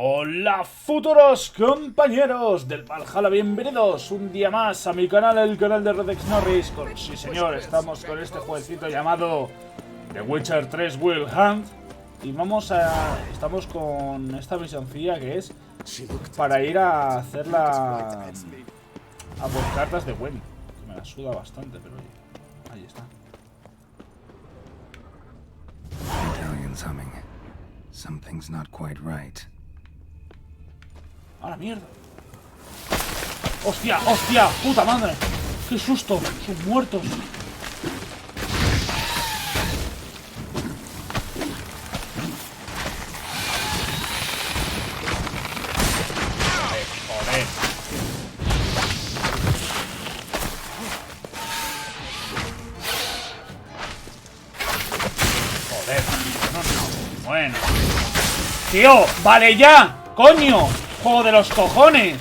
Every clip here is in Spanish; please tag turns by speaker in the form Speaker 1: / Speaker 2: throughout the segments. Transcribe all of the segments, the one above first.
Speaker 1: Hola futuros compañeros del Valhalla, bienvenidos un día más a mi canal, el canal de Rudex Norris. Sí señor, estamos con este jueguecito llamado The Witcher 3 Wild Hunt. Y estamos con esta misioncilla que es para ir a hacer a por cartas de Wen, que me la suda bastante, pero oye, ahí está.
Speaker 2: Something's not quite right.
Speaker 1: ¡A la mierda! ¡Hostia! ¡Hostia! ¡Puta madre! ¡Qué susto! ¡Son muertos! ¡Joder! ¡Joder! No. Bueno. ¡Tío! ¡Vale ya! ¡Coño! ¡Juego de los cojones!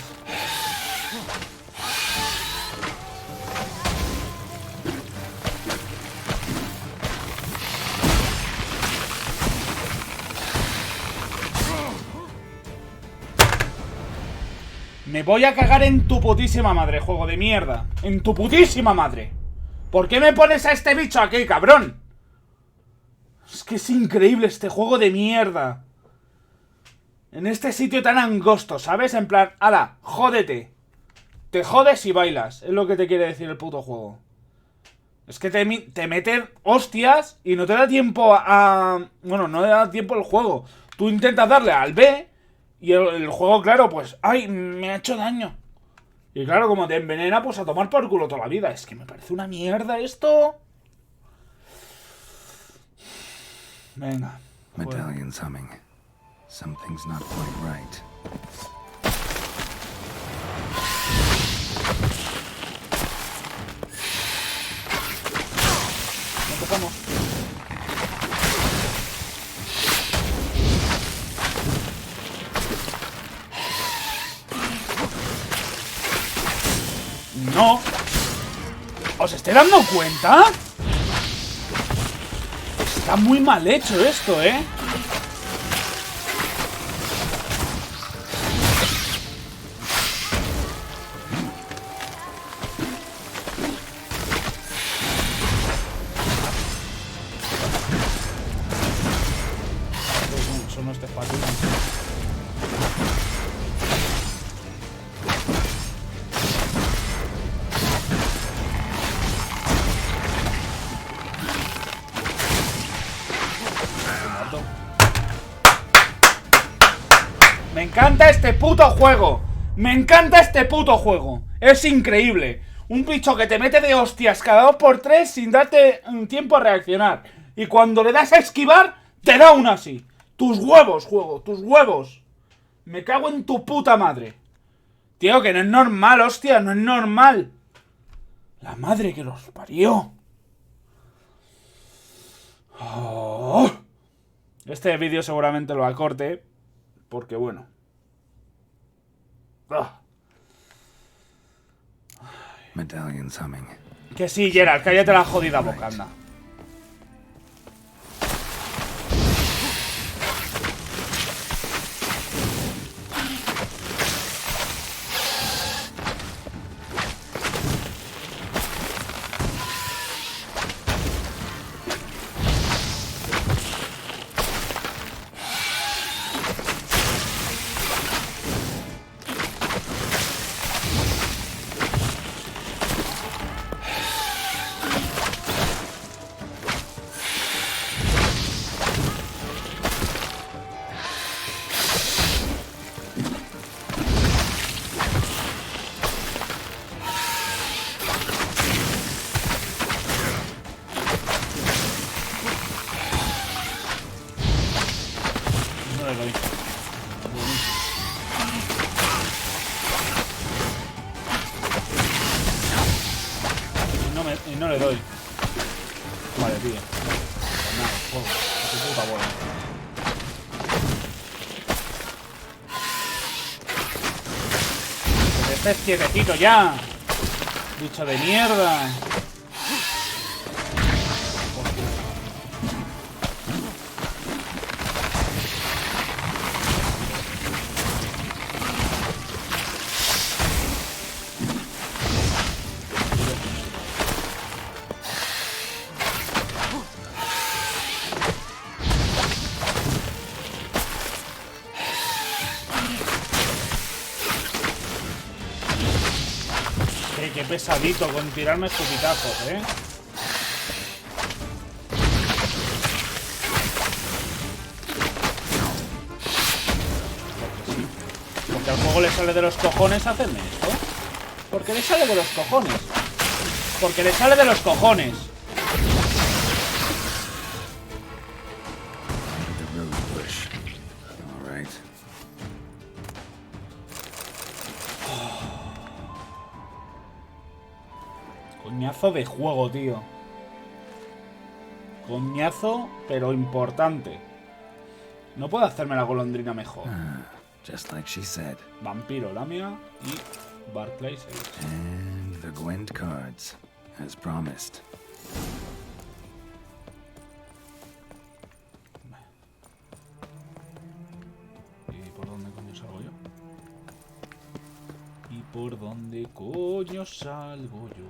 Speaker 1: Me voy a cagar en tu putísima madre, juego de mierda. En tu putísima madre. ¿Por qué me pones a este bicho aquí, cabrón? Es que es increíble este juego de mierda. En este sitio tan angosto, ¿sabes? En plan, ala, jódete. Te jodes y bailas. Es lo que te quiere decir el puto juego. Es que te meten hostias y no te da tiempo a... Bueno, no te da tiempo el juego. Tú intentas darle al B y el juego, claro, pues... ¡Ay, me ha hecho daño! Y claro, como te envenena, pues a tomar por culo toda la vida. Es que me parece una mierda esto. Venga.
Speaker 2: Medallion's humming. Something's not quite right.
Speaker 1: Empezamos. No. ¿Os estáis dando cuenta? Está muy mal hecho esto, ¿eh? Eso no es fácil. Me encanta este puto juego. Me encanta este puto juego. Es increíble. Un bicho que te mete de hostias cada 2x3 sin darte tiempo a reaccionar. Y cuando le das a esquivar, te da una así. Tus huevos, juego, tus huevos. Me cago en tu puta madre. Tío, que no es normal, hostia, no es normal. La madre que los parió. Oh. Este vídeo seguramente lo acorte. Porque bueno.
Speaker 2: Medallion's humming.
Speaker 1: Que sí, Gerard, cállate la jodida boca, anda. No le doy. Y no le doy. Vale, tío. Nada, juego. A tu puta bola. Que estés quietecito ya. Bicho de mierda. qué pesadito con tirarme escupitazos, ¿eh? Porque sí. Porque al juego le sale de los cojones hacerme esto. Porque le sale de los cojones. Porque le sale de los cojones. Coñazo de juego, tío. Coñazo, pero importante. No puedo hacerme la golondrina mejor.
Speaker 2: Just like she said.
Speaker 1: Vampiro, Lamia y Barclay 6.
Speaker 2: And the Gwent cards, as promised.
Speaker 1: ¿Y por dónde coño salgo yo? ¿Y por dónde coño salgo yo?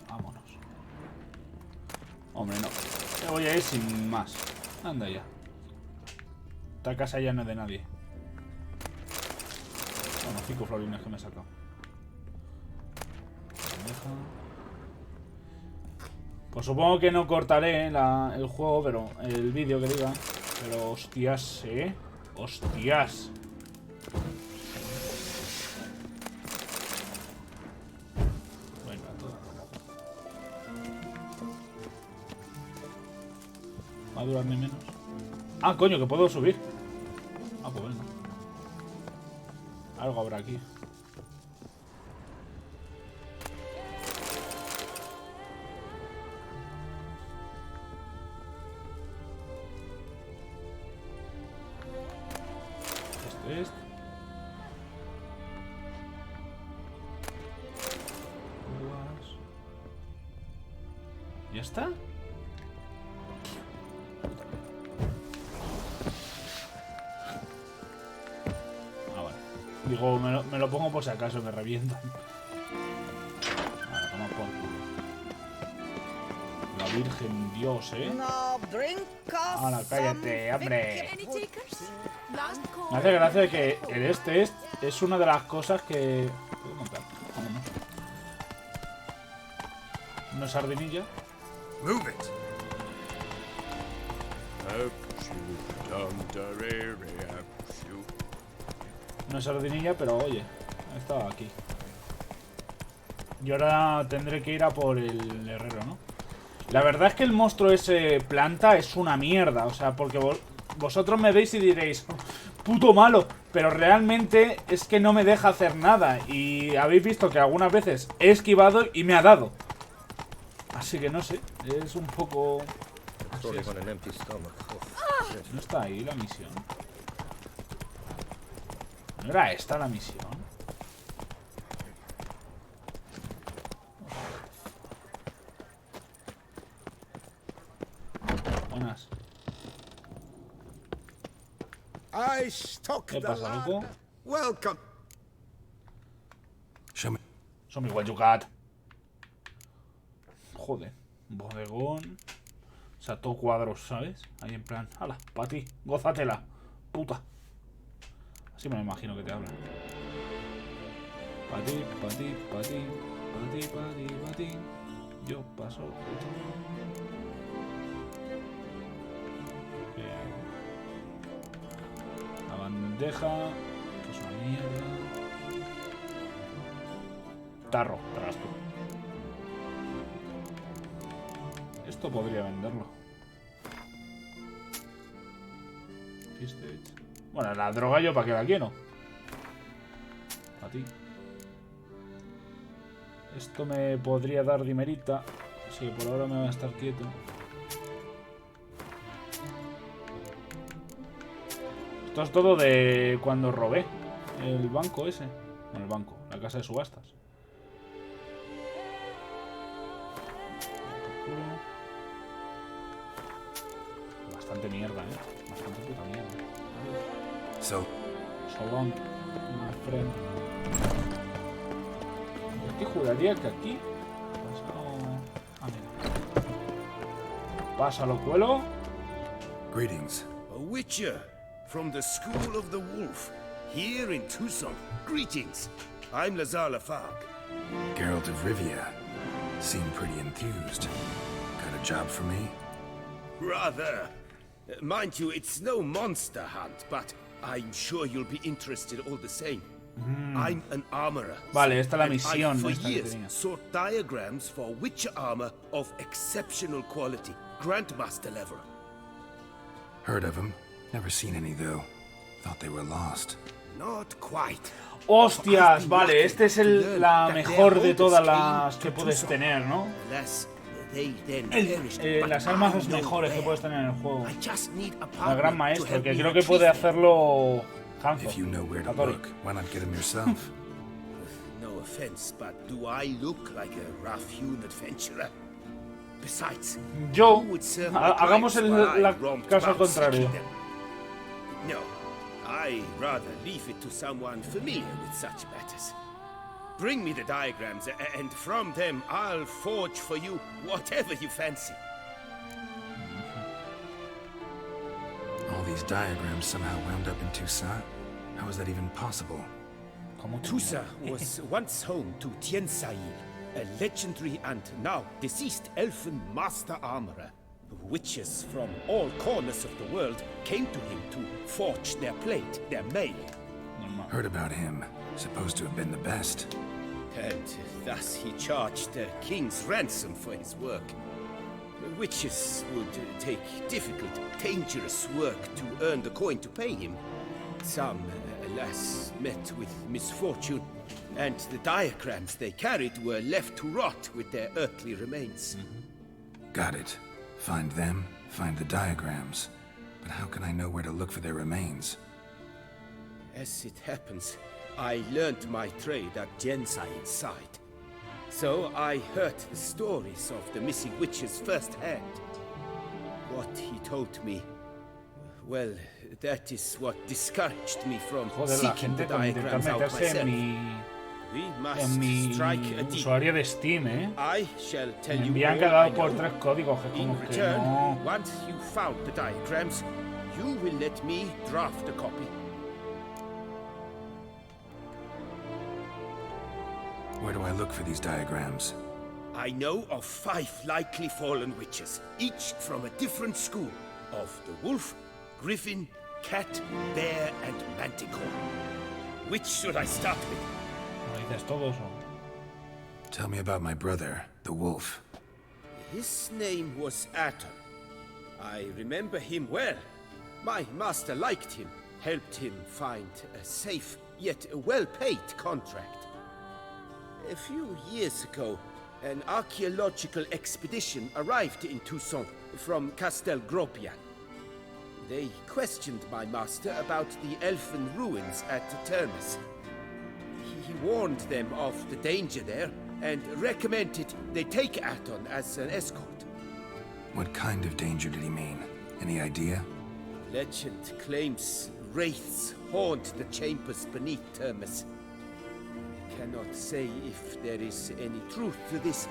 Speaker 1: Vámonos. Hombre, no. Me voy a ir sin más. Anda ya. Esta casa ya no es de nadie. Bueno, 5 florines que me he sacado. Pues supongo que no cortaré el juego, pero el vídeo que diga. Pero hostias, hostias. Venga, todo. Va a durar ni menos. Ah, coño, que puedo subir. Ah, pues venga. Algo habrá aquí. Este. ¿Ya está? Digo, me lo pongo por si acaso me revientan. Ahora, toma por culo. La Virgen Dios, Ahora, cállate, hombre. Me hace gracia que el este es una de las cosas que... ¿Puedo montar? No es sardinilla.
Speaker 3: Move it.
Speaker 1: No es sardinilla, pero oye, estaba aquí. Y ahora tendré que ir a por el herrero, ¿no? La verdad es que el monstruo ese planta es una mierda. O sea, porque vosotros me veis y diréis, puto malo. Pero realmente es que no me deja hacer nada. Y habéis visto que algunas veces he esquivado y me ha dado. Así que no sé, es un poco... No está ahí la misión. ¿No era esta la misión? Buenas. ¿Qué pasa, loco?
Speaker 3: Welcome.
Speaker 2: Show me.
Speaker 1: Show me what you got. Joder, bodegón. O sea, todo cuadros, ¿sabes? Ahí en plan, hala, pa' ti, gózatela, puta. Así me lo imagino que te hablan. Pa' ti, pa' ti, pa' ti, pa' ti, pa' ti, pa' ti. Yo paso. La bandeja, que es una mierda. Tarro, tragas tú. Esto podría venderlo. Bueno, la droga yo para que la quiero. A ti. Esto me podría dar dimerita. Así que por ahora me voy a estar quieto. Esto es todo de cuando robé el banco ese. Bueno, el banco, la casa de subastas. Bastante mierda, bastante puta mierda. So long, my friend. Es que juraría que aquí pásalo, cuelo.
Speaker 2: Greetings.
Speaker 3: A witcher from the school of the wolf. here in Tucson. Greetings. I'm Lazar Lafargue.
Speaker 2: Geralt of Rivia. Seem pretty enthused. Got a job for me?
Speaker 3: Rather. Mind you, it's no monster hunt, but I'm sure you'll be interested all the same. I'm an armorer.
Speaker 1: Vale, esta es la
Speaker 3: and
Speaker 1: misión
Speaker 3: I for
Speaker 1: esta que
Speaker 3: years
Speaker 1: tenía.
Speaker 3: sought diagrams for Witcher armor of exceptional quality, Grandmaster level.
Speaker 2: Heard of them. Never seen any though. Thought they were lost.
Speaker 3: Not quite.
Speaker 1: Hostias, vale, este es la mejor de todas las que puedes tener, ¿no?
Speaker 3: Alas, they then perished, but
Speaker 1: Las
Speaker 3: I
Speaker 1: armas
Speaker 3: know
Speaker 1: mejores que
Speaker 3: where.
Speaker 1: puedes tener en el juego.
Speaker 3: I just need a
Speaker 1: La
Speaker 3: partner
Speaker 1: gran
Speaker 3: to
Speaker 1: maestro,
Speaker 3: help
Speaker 1: que
Speaker 3: me
Speaker 1: creo que
Speaker 3: retrieve
Speaker 1: puede
Speaker 3: them.
Speaker 1: hacerlo Hanzo.
Speaker 2: If you know where to
Speaker 1: Hattori.
Speaker 2: look, why not get them yourself?
Speaker 3: No offense, but do I look like a rough-hewn adventurer? Besides,
Speaker 1: Yo,
Speaker 3: who would serve my
Speaker 1: hagamos
Speaker 3: clients while I
Speaker 1: la
Speaker 3: romped
Speaker 1: caso al
Speaker 3: about seeking
Speaker 1: contrario.
Speaker 3: them? No, I rather leave it to someone familiar with such matters. Bring me the diagrams, and from them I'll forge for you whatever you fancy.
Speaker 2: All these diagrams somehow wound up in Toussaint? How is that even possible?
Speaker 1: Como
Speaker 3: Tusa was once home to Tiensail, a legendary and now deceased elfin master armorer. Witches from all corners of the world came to him to forge their plate, their mail.
Speaker 2: Heard about him. Supposed to have been the best.
Speaker 3: And thus he charged the king's ransom for his work. Witches would take difficult, dangerous work to earn the coin to pay him. Some, alas, met with misfortune, and the diagrams they carried were left to rot with their earthly remains.
Speaker 2: Got it. Find them, find the diagrams. But how can I know where to look for their remains?
Speaker 3: As it happens, I learned my trade at Jensail's side. So I heard the stories of the missing witches firsthand. What he told me, well, that is what discouraged me from
Speaker 1: Joder, la
Speaker 3: seeking the
Speaker 1: gente con intentar
Speaker 3: diagrams out
Speaker 1: meterse en
Speaker 3: myself.
Speaker 1: mi,
Speaker 3: We
Speaker 1: en
Speaker 3: must
Speaker 1: mi
Speaker 3: strike a deal.
Speaker 1: usuario de Steam, ¿eh?
Speaker 3: I shall tell
Speaker 1: Me
Speaker 3: you
Speaker 1: envían
Speaker 3: all
Speaker 1: cada
Speaker 3: I
Speaker 1: dos por
Speaker 3: know.
Speaker 1: tres códigos, que es
Speaker 3: In
Speaker 1: como que
Speaker 3: return,
Speaker 1: no...
Speaker 3: once you found the diagrams, you will let me draft a copy.
Speaker 2: Where do I look for these diagrams?
Speaker 3: I know of 5 likely fallen witches, each from a different school of the wolf, griffin, cat, bear, and manticore. Which should I start with?
Speaker 1: ¿No dices todos o...?
Speaker 2: Tell me about my brother, the wolf.
Speaker 3: His name was Atom. I remember him well. My master liked him, helped him find a safe, yet well-paid contract. A few years ago, an archaeological expedition arrived in Tucson from Castel Gropian. They questioned my master about the elfin ruins at Termes. He warned them of the danger there and recommended they take Aton as an escort.
Speaker 2: What kind of danger did he mean? Any idea?
Speaker 3: Legend claims wraiths haunt the chambers beneath Termes. I cannot say if there is any truth to this,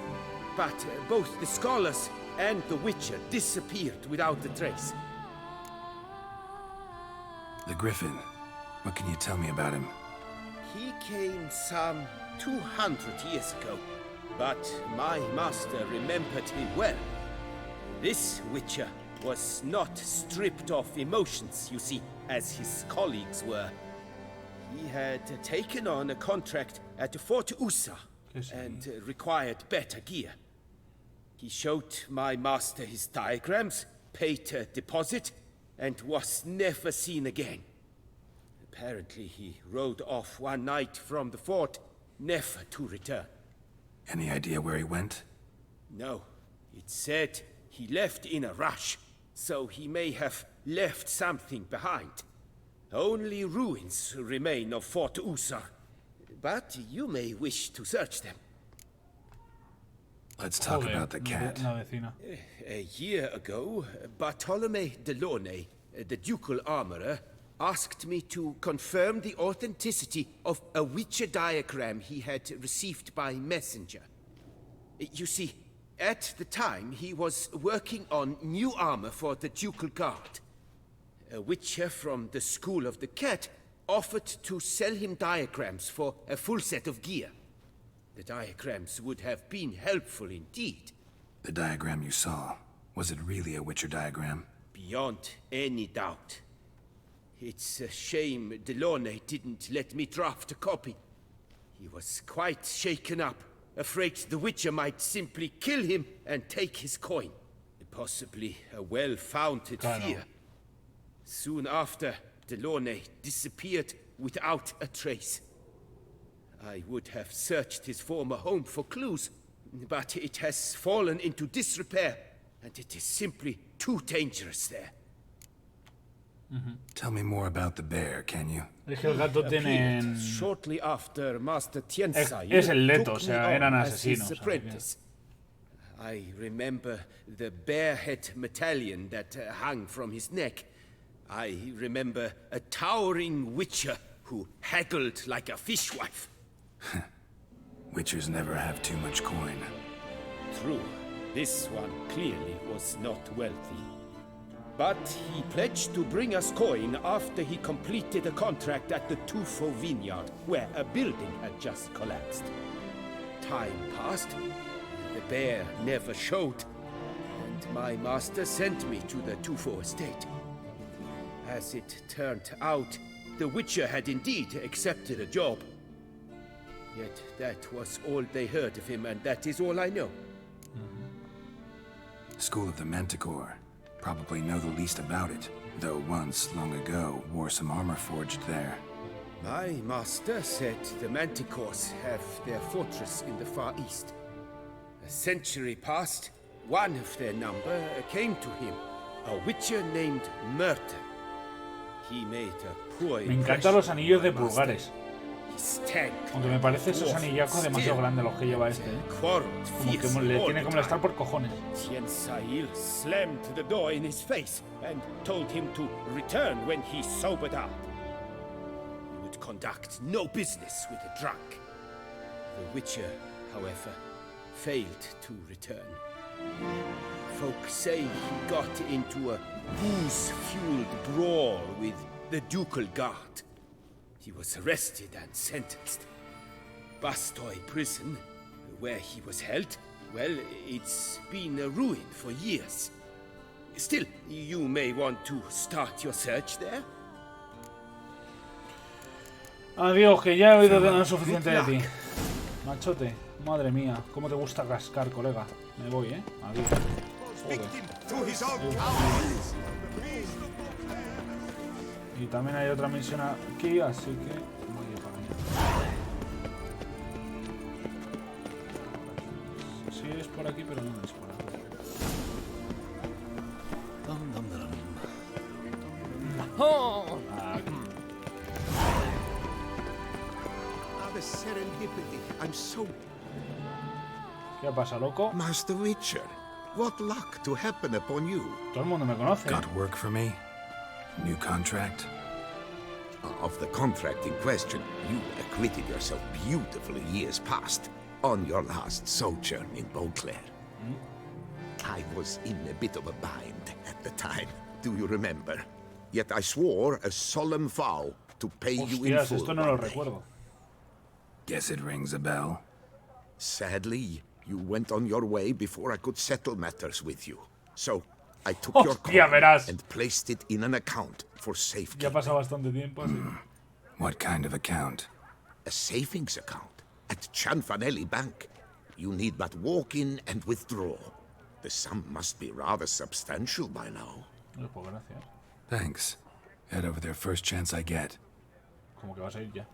Speaker 3: but both the scholars and the Witcher disappeared without a trace.
Speaker 2: The Griffin. What can you tell me about him?
Speaker 3: He came some 200 years ago, but my master remembered him well. This Witcher was not stripped of emotions, you see, as his colleagues were. He had taken on a contract at Fort Usa and required better gear. He showed my master his diagrams, paid a deposit, and was never seen again. Apparently he rode off one night from the fort, never to return.
Speaker 2: Any idea where he went?
Speaker 3: No, it said he left in a rush, so he may have left something behind. Only ruins remain of Fort Usa, but you may wish to search them.
Speaker 2: Let's talk
Speaker 1: Joder,
Speaker 2: about the cat.
Speaker 1: una vecina.
Speaker 3: A year ago, Bartolome Delaunay, the ducal armorer, asked me to confirm the authenticity of a Witcher diagram he had received by messenger. You see, at the time he was working on new armor for the ducal guard. A Witcher from the School of the Cat offered to sell him diagrams for a full set of gear. The diagrams would have been helpful indeed.
Speaker 2: The diagram you saw, was it really a Witcher diagram?
Speaker 3: Beyond any doubt. It's a shame Delaunay didn't let me draft a copy. He was quite shaken up, afraid the Witcher might simply kill him and take his coin. Possibly a well-founded fear. Soon after, Delaunay disappeared without a trace. I would have searched his former home for clues, but it has fallen into disrepair, and it is simply too dangerous there.
Speaker 2: Tell me more about the bear, can you?
Speaker 1: Es que el gato tiene...
Speaker 3: Shortly after Master Tiensai
Speaker 1: Es el Leto, o
Speaker 3: took me
Speaker 1: sea,
Speaker 3: on
Speaker 1: eran
Speaker 3: as his
Speaker 1: asesinos.
Speaker 3: apprentice. I remember the bear head medallion that hung from his neck. I remember a towering witcher who haggled like a fishwife.
Speaker 2: Witchers never have too much coin.
Speaker 3: True, this one clearly was not wealthy. But he pledged to bring us coin after he completed a contract at the Tufo vineyard, where a building had just collapsed. Time passed. The bear never showed, and my master sent me to the Tufo estate. As it turned out, the Witcher had indeed accepted a job. Yet that was all they heard of him, and that is all I know.
Speaker 2: School of the Manticore. Probably know the least about it, though once, long ago, wore some armor forged there.
Speaker 3: My master said the Manticores have their fortress in the Far East. A century passed, one of their number came to him, a witcher named Merton. He made a poor
Speaker 1: Me encantan los anillos de pulgares.
Speaker 3: His tank,
Speaker 1: Aunque me parece esos anillacos demasiado grandes los que lleva este.
Speaker 3: quarreled
Speaker 1: Como que
Speaker 3: fiercely
Speaker 1: le
Speaker 3: all
Speaker 1: tiene
Speaker 3: the
Speaker 1: que molestar
Speaker 3: time.
Speaker 1: por cojones.
Speaker 3: Tiensai slammed the door in his face and told him to return when he sobered up. He would conduct no business with a drunk. The Witcher, however, failed to return. Folk say he got into a booze-fueled brawl with the ducal guard. He was arrested and sentenced. Bastoy prison, where he was held, well, it's been a ruin for years. Still, you may want to start your search there.
Speaker 1: Adiós, que ya he oído de suficiente de ti. Machote, madre mía, cómo te gusta cascar, colega. Me voy, Adiós. Joder. Y también hay otra misión aquí, así que voy a para allá. Sí es por aquí, pero no es por aquí. Aquí.
Speaker 4: The serendipity. I'm so...
Speaker 1: ¿Qué pasa, loco?
Speaker 4: Master Witcher, what luck to happen upon you.
Speaker 1: Todo el mundo me conoce.
Speaker 2: Got work for me? New contract?
Speaker 4: Of the contract in question, you acquitted yourself beautifully years past on your last sojourn in Beauclair. I was in a bit of a bind at the time, do you remember? Yet I swore a solemn vow to pay you in
Speaker 1: Hostias,
Speaker 4: full.
Speaker 1: esto no lo
Speaker 4: one day.
Speaker 1: recuerdo.
Speaker 2: Guess it rings a bell.
Speaker 4: Sadly, you went on your way before I could settle matters with you. So, I took your
Speaker 1: Hostia,
Speaker 4: coin
Speaker 1: verás.
Speaker 4: and placed it in an account for
Speaker 1: Ya
Speaker 4: safekeeping.
Speaker 1: pasa bastante tiempo, así.
Speaker 2: What kind of account?
Speaker 4: A savings account at Cianfanelli Bank. You need but walk in and withdraw. The sum must be rather substantial by now.
Speaker 1: Pues gracias.
Speaker 2: Thanks. Head over there first chance I get.
Speaker 1: Como que vas a ir ya.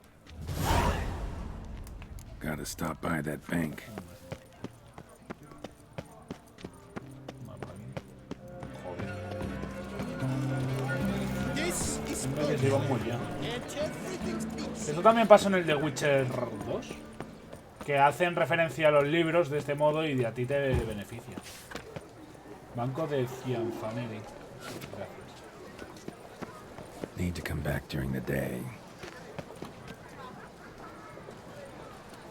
Speaker 2: Gotta stop by that bank.
Speaker 3: This is
Speaker 1: Siempre que se iban muy ya.
Speaker 3: and everything's been
Speaker 1: Eso también pasa en el The Witcher 2. Que hacen referencia a los libros de este modo y a ti te beneficia. Banco de Cianfanelli. Gracias.
Speaker 2: Need to come back during the day.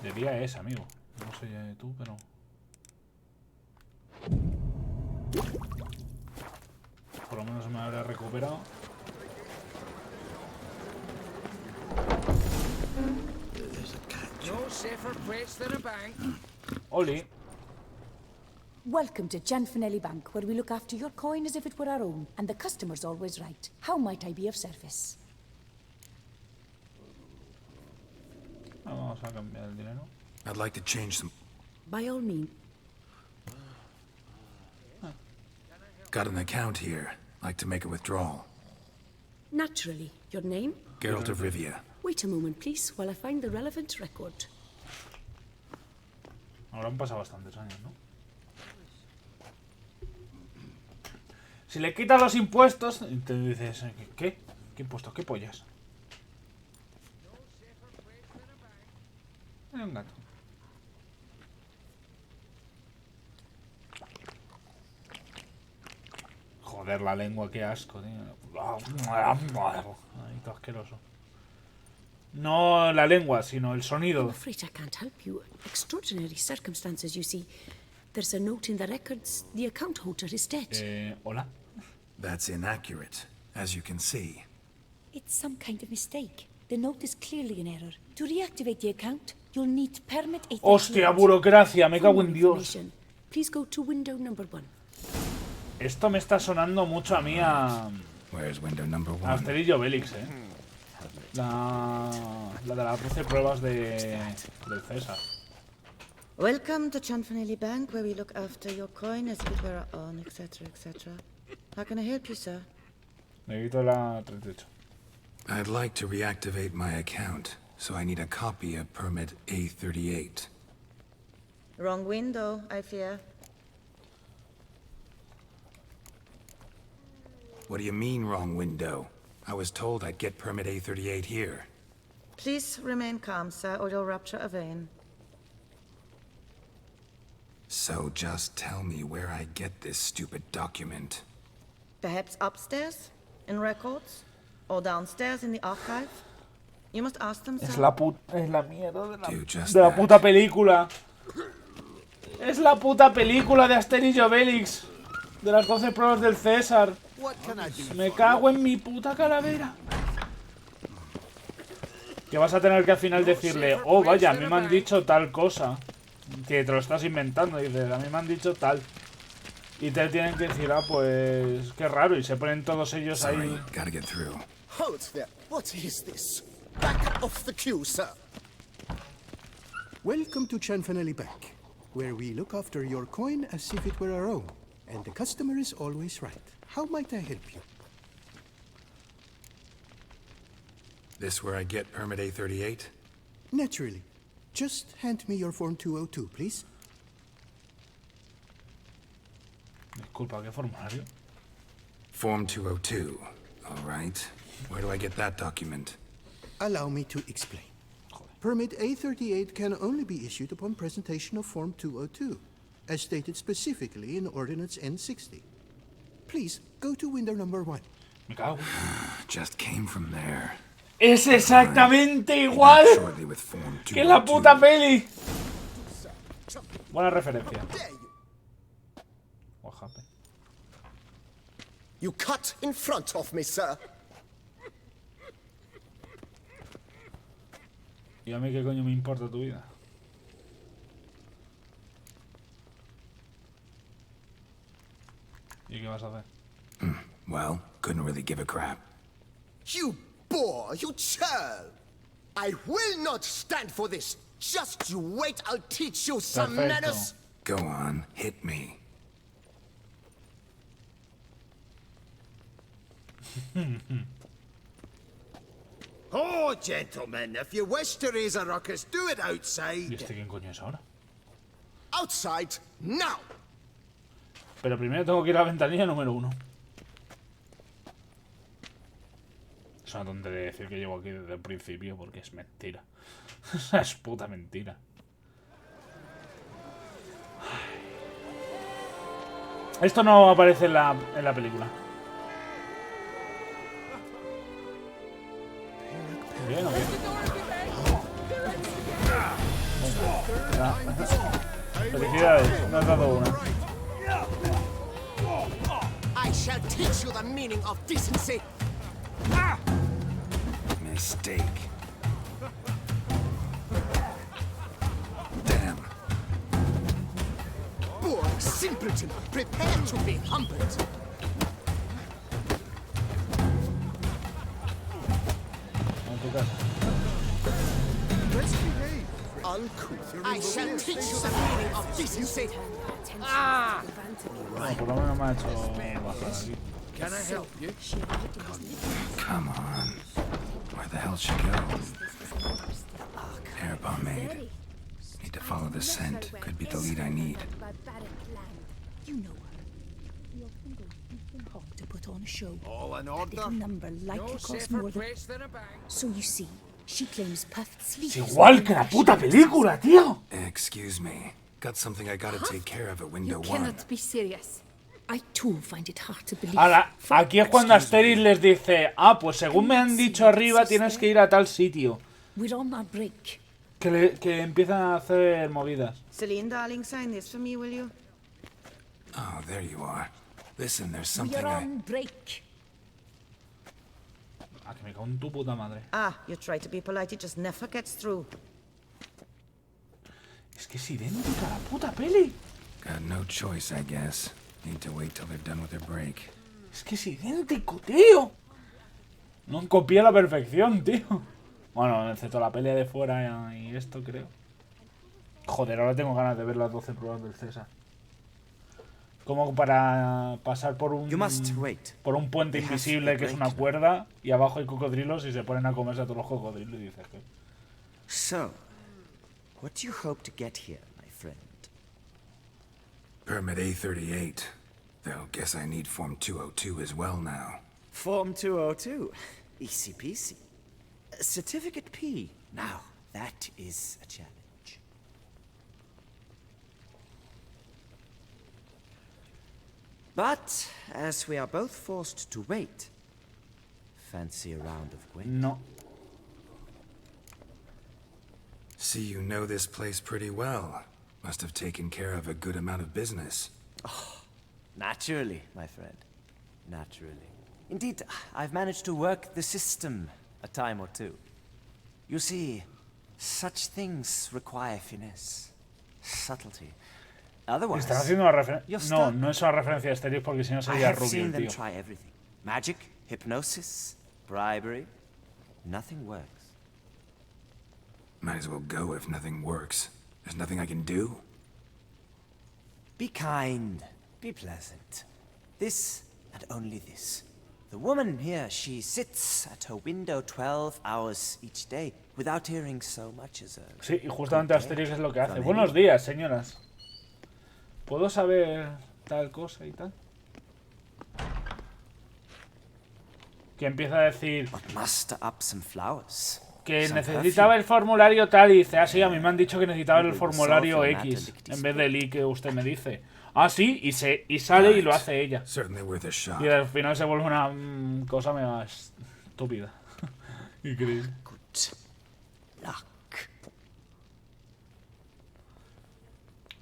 Speaker 1: De día es, amigo. No sé tú, pero... Por lo menos me habrá recuperado. Oli.
Speaker 5: Welcome to Gianfinelli Bank, where we look after your coin as if it were our own, and the customer's always right. How might I be of service?
Speaker 1: Vamos a cambiar el dinero.
Speaker 2: I'd like to change some.
Speaker 5: By all means.
Speaker 2: Got an account here. Like to make a withdrawal.
Speaker 5: Naturally. Your name?
Speaker 2: Geralt of Rivia.
Speaker 5: Wait a moment, please, while I find the relevant record.
Speaker 1: Ahora han pasado bastantes años, ¿no? Si le quitas los impuestos, te dices, ¿qué? ¿Qué impuestos? ¿Qué pollas? Hay un gato. Joder, la lengua, qué asco, tío. Ay, qué asqueroso. No la lengua, sino el
Speaker 5: I'm
Speaker 1: sonido.
Speaker 5: afraid I can't help you. Extraordinary circumstances, you see. There's a note in the records. The account holder is dead.
Speaker 1: Hola.
Speaker 2: That's inaccurate, as you can see.
Speaker 5: It's some kind of mistake. The note is clearly an error. To reactivate the account, you'll need permit 838.
Speaker 1: Hostia, burocracia, me
Speaker 5: For
Speaker 1: cago
Speaker 5: more
Speaker 1: en Dios.
Speaker 5: information, please go to window number 1.
Speaker 1: Esto me está sonando mucho a mí a
Speaker 2: Where's window number 1?
Speaker 1: Asterix y Obelix, La de las 12 pruebas del César.
Speaker 6: Welcome to Gianfinelli Bank, where we look after your coin as if it were our own, etc., etc. How can I help you, sir?
Speaker 1: Necesito la 38.
Speaker 2: I'd like to reactivate my account, so I need a copy of permit A38.
Speaker 6: Wrong window, I fear.
Speaker 2: What do you mean, wrong window? I was told I'd get permit A38 here.
Speaker 6: Please remain calm, sir, or you'll rupture a vein.
Speaker 2: So just tell me where I get this stupid document.
Speaker 6: Perhaps upstairs, in records, or downstairs in the archive? You must ask them,
Speaker 1: Es
Speaker 6: sir.
Speaker 1: la mierda
Speaker 2: Do just
Speaker 1: de la
Speaker 2: that.
Speaker 1: puta película. Es la puta película de Asterix y Obelix. De las 12 pruebas del César. Me cago en mi puta calavera. Que vas a tener que al final decirle, oh vaya, a mí me han dicho tal cosa. Que te lo estás inventando, dices, a mí me han dicho tal. Y te tienen que decir, ah, pues qué raro. Y se ponen todos ellos
Speaker 2: Sorry,
Speaker 1: ahí.
Speaker 2: gotta get through.
Speaker 7: Hold there. What is this? Back off the queue, sir.
Speaker 8: Welcome to Gianfinelli Bank, where we look after your coin as if it were our own, and the customer is always right. How might I help you?
Speaker 2: This where I get permit A38?
Speaker 8: Naturally. Just hand me your form 202, please.
Speaker 1: Disculpa, ¿qué formulario?
Speaker 2: Form 202. All right. Where do I get that document?
Speaker 8: Allow me to explain. Permit A38 can only be issued upon presentation of Form 202, as stated specifically in Ordinance N60. Please, go to window number 1.
Speaker 1: Me cago.
Speaker 2: Just came from there.
Speaker 1: Es exactamente igual
Speaker 2: Shortly with Form
Speaker 1: que la
Speaker 2: 202.
Speaker 1: puta peli. Buena referencia. What happened?
Speaker 7: You cut in front of me, sir.
Speaker 1: ¿Y a mí qué coño me importa tu vida? ¿Y qué vas a hacer?
Speaker 2: Well, couldn't really give a crap.
Speaker 7: You boor, you churl. I will not stand for this. Just you wait, I'll teach you some
Speaker 1: Perfecto.
Speaker 7: manners.
Speaker 2: Go on, hit me.
Speaker 7: Oh, gentlemen, if you wish to raise a ruckus, do it
Speaker 1: ¿Y
Speaker 7: outside.
Speaker 1: este quién coño es ahora?
Speaker 7: Outside, now.
Speaker 1: Pero primero tengo que ir a la ventanilla número 1. Es una tontería decir que llevo aquí desde el principio porque es mentira. Es puta mentira. Esto no aparece en la película. ¿Bien o qué? Venga. Felicidades, me has dado una.
Speaker 7: I shall teach you the meaning of decency.
Speaker 2: Mistake.
Speaker 7: poor simpleton, prepare to be humbled.
Speaker 1: En tu casa.
Speaker 8: Let's behave.
Speaker 7: Uncouth. I shall teach you the meaning of decency.
Speaker 1: Bueno, por lo menos me ha hecho bajar aquí.
Speaker 3: Can I help you?
Speaker 2: Come on. Where the hell she go? Hair pomade. Need to follow the scent. Could be the lead I need.
Speaker 5: You know her. We often go deep and hot to put on a show.
Speaker 3: All in
Speaker 5: A
Speaker 3: order.
Speaker 5: little number likely
Speaker 3: No
Speaker 5: costs
Speaker 3: safer
Speaker 5: more than...
Speaker 3: place than a bank.
Speaker 5: So you see, she claims puffed sleeves.
Speaker 1: Es igual que la puta película, tío.
Speaker 2: Excuse me. Got something I gotta take care of at window
Speaker 5: You
Speaker 2: 1.
Speaker 5: cannot be serious. I too find it hard to believe.
Speaker 1: Ahora, aquí es cuando Asterix les dice, ah, pues según me han dicho arriba tienes que ir a tal sitio.
Speaker 5: We're on our break.
Speaker 1: Que empiezan a hacer movidas.
Speaker 6: Celine, darling, sign this for me, will you?
Speaker 2: Oh, there you are. Listen, there's
Speaker 5: We
Speaker 2: something
Speaker 5: are
Speaker 2: I...
Speaker 5: on break.
Speaker 1: Ah, que me cago en tu puta madre.
Speaker 6: Ah, you try to be polite, it just never gets through.
Speaker 1: Es que es idéntica a la puta peli.
Speaker 2: Got no choice, I guess. Need to wait till they're done with their break.
Speaker 1: Es que es idéntico, tío. No copié a la perfección, tío. Bueno, excepto la pelea de fuera y esto, creo. Joder, ahora tengo ganas de ver las 12 pruebas del César. Como para pasar por un puente invisible que es una cuerda y abajo hay cocodrilos y se ponen a comerse a todos los cocodrilos y dices que...
Speaker 9: So, what do you hope to get here, my friend?
Speaker 2: Permit A38. Though, guess I need Form 202 as well now.
Speaker 9: Form 202. Easy peasy. Certificate P. Now, that is a challenge. But, as we are both forced to wait, fancy a round of waiting?
Speaker 1: No.
Speaker 2: See, you know this place pretty well. Must have taken care of a good amount of business.
Speaker 9: Naturally, my friend. Naturally. Indeed, I've managed to work the system a time or two. You see, such things require finesse, subtlety. Otherwise,
Speaker 1: Están haciendo una referencia...
Speaker 9: you're
Speaker 1: No,
Speaker 9: stuck.
Speaker 1: no es una referencia a Asterix porque si no
Speaker 9: I
Speaker 1: sería
Speaker 9: have
Speaker 1: rubio,
Speaker 9: seen them
Speaker 1: tío.
Speaker 9: try everything. Magic, hypnosis, bribery. Nothing works.
Speaker 2: Might as well go if nothing works. There's nothing I can do.
Speaker 9: Be kind. Be pleasant. This and only this. The woman here, she sits at her window 12 hours each day without hearing so much as a...
Speaker 1: Sí, y justamente Asterix es lo que hace.
Speaker 9: From
Speaker 1: Buenos
Speaker 9: any-
Speaker 1: días, señoras. ¿Puedo saber tal cosa y tal? Que empieza a decir
Speaker 9: But muster up some flowers.
Speaker 1: que
Speaker 9: some
Speaker 1: necesitaba el formulario tal y dice, ah, sí, a mí me han dicho que necesitaba el
Speaker 9: People
Speaker 1: formulario
Speaker 9: solve
Speaker 1: X
Speaker 9: matter
Speaker 1: en vez del Y que usted me dice. Ah, sí, y sale y lo hace ella.
Speaker 2: Certainly worth a shot.
Speaker 1: Y al final se vuelve una cosa mega estúpida. Increíble.
Speaker 9: Good luck.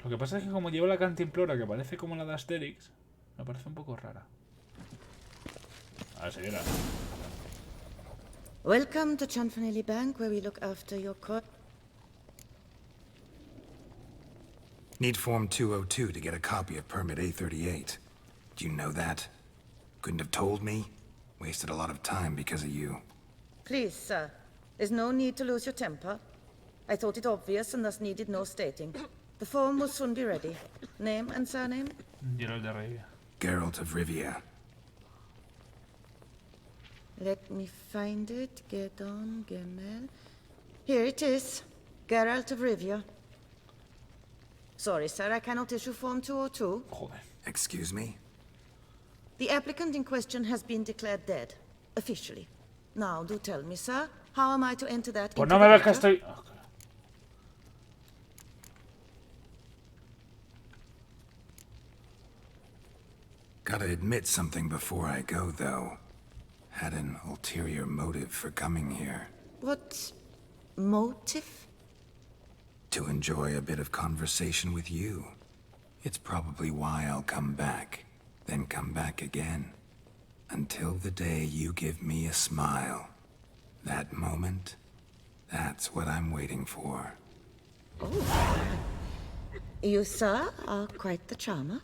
Speaker 1: Lo que pasa es que como lleva la cantimplora que parece como la de Asterix, me parece un poco rara. A ver, señora.
Speaker 6: Welcome to Chanfanelli Bank, where we look after your coin.
Speaker 2: Need Form 202 to get a copy of Permit A38. Do you know that? Couldn't have told me? Wasted a lot of time because of you.
Speaker 6: Please, sir. There's no need to lose your temper. I thought it obvious and thus needed no stating. The form will soon be ready. Name and surname?
Speaker 1: Geralt de Rivia.
Speaker 2: Geralt of Rivia.
Speaker 6: Let me find it. Get on, Gemel. Here it is. Geralt of Rivia. Sorry, sir, I cannot issue Form 202.
Speaker 1: Joder.
Speaker 2: Excuse me?
Speaker 6: The applicant in question has been declared dead. Officially. Now, do tell me, sir, how am I to enter that
Speaker 1: Pues
Speaker 6: into
Speaker 1: no me
Speaker 6: the
Speaker 1: ves que
Speaker 6: ledger?
Speaker 1: estoy... Ok.
Speaker 2: Gotta admit something before I go, though. Had an ulterior motive for coming here.
Speaker 6: What motive?
Speaker 2: To enjoy a bit of conversation with you. It's probably why I'll come back, then come back again. Until the day you give me a smile. That moment, that's what I'm waiting for.
Speaker 6: You, sir, are quite the charmer.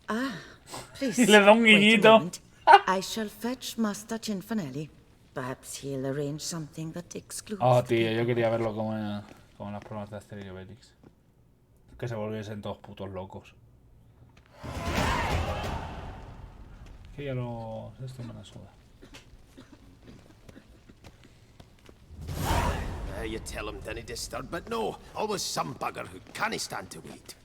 Speaker 6: Ah, please.
Speaker 1: Y le da un
Speaker 6: wait a
Speaker 1: guiñito.
Speaker 6: moment. I shall fetch Master Cinfanelli. Perhaps he'll arrange something that excludes.
Speaker 1: Oh, tío, yo quería verlo como en las pruebas de Asterix y Obelix. Que se volviesen todos putos locos. Que ya los... Esto me la suda.
Speaker 10: You tell him dinna disturb, but no, always some bugger who can't stand to wait.